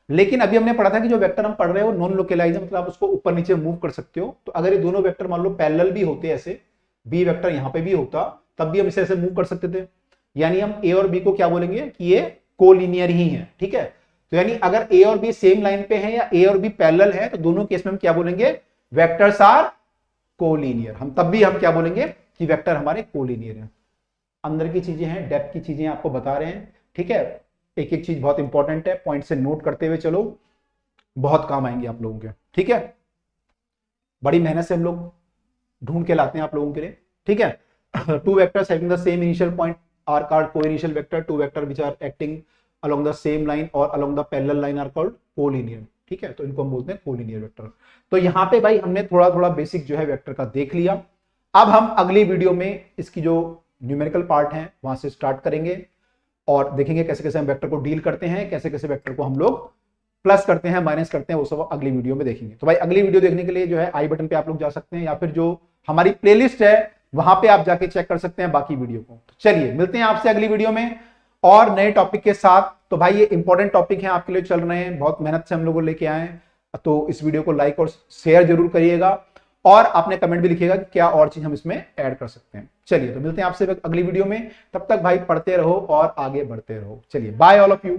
लेकिन अभी हमने पढ़ा था कि जो वेक्टर हम पढ़ रहे हैं वो नॉन लोकेलाइज है, मतलब आप उसको ऊपर नीचे मूव कर सकते हो। तो अगर ये दोनों वेक्टर मान लो पैरेलल भी होते, ऐसे बी वेक्टर यहां पे भी होता, तब भी हम इसे ऐसे मूव कर सकते थे। यानी हम ए और बी को क्या बोलेंगे? कि ये कोलिनियर ही है। ठीक है, तो यानी अगर ए और बी सेम लाइन पे है या ए और बी पैरेलल है, तो दोनों केस में हम क्या बोलेंगे? Vectors are collinear. हम तब भी हम क्या बोलेंगे? कि वेक्टर हमारे कोलिनियर हैं। अंदर की चीजें हैं, डेप्थ की चीजें आपको बता रहे हैं। ठीक है, एक एक चीज बहुत इंपॉर्टेंट है, पॉइंट से नोट करते हुए चलो, बहुत काम आएंगे आप लोगों के। ठीक है, बड़ी मेहनत से हम लोग ढूंढ के लाते हैं आप लोगों के लिए। ठीक है, two vectors having the same initial point are called coinitial vector. Two vector which are acting along the same line और along the parallel line are called collinear। ठीक है, तो इनको हम बोलते हैं कोलिनियर वेक्टर। तो यहां पे भाई हमने थोड़ा थोड़ा बेसिक जो है वेक्टर का देख लिया। अब हम अगली वीडियो में इसकी जो न्यूमेरिकल पार्ट है वहां से स्टार्ट करेंगे और देखेंगे कैसे कैसे हम वेक्टर को डील करते हैं, कैसे कैसे वेक्टर को हम लोग प्लस करते हैं, माइनस करते हैं, वो सब अगली वीडियो में देखेंगे। तो भाई अगली वीडियो देखने के लिए जो है आई बटन पे आप लोग जा सकते हैं, या फिर जो हमारी प्लेलिस्ट है वहां पे आप जाके चेक कर सकते हैं बाकी वीडियो को। तो चलिए मिलते हैं आपसे अगली वीडियो में और नए टॉपिक के साथ। तो भाई ये इंपॉर्टेंट टॉपिक है आपके लिए चल रहे हैं, बहुत मेहनत से हम लोगों लेके आए हैं। तो इस वीडियो को लाइक और शेयर जरूर करिएगा और आपने कमेंट भी लिखिएगा कि क्या और चीज हम इसमें ऐड कर सकते हैं। चलिए तो मिलते हैं आपसे अगली वीडियो में, तब तक भाई पढ़ते रहो और आगे बढ़ते रहो। चलिए बाय ऑल ऑफ यू।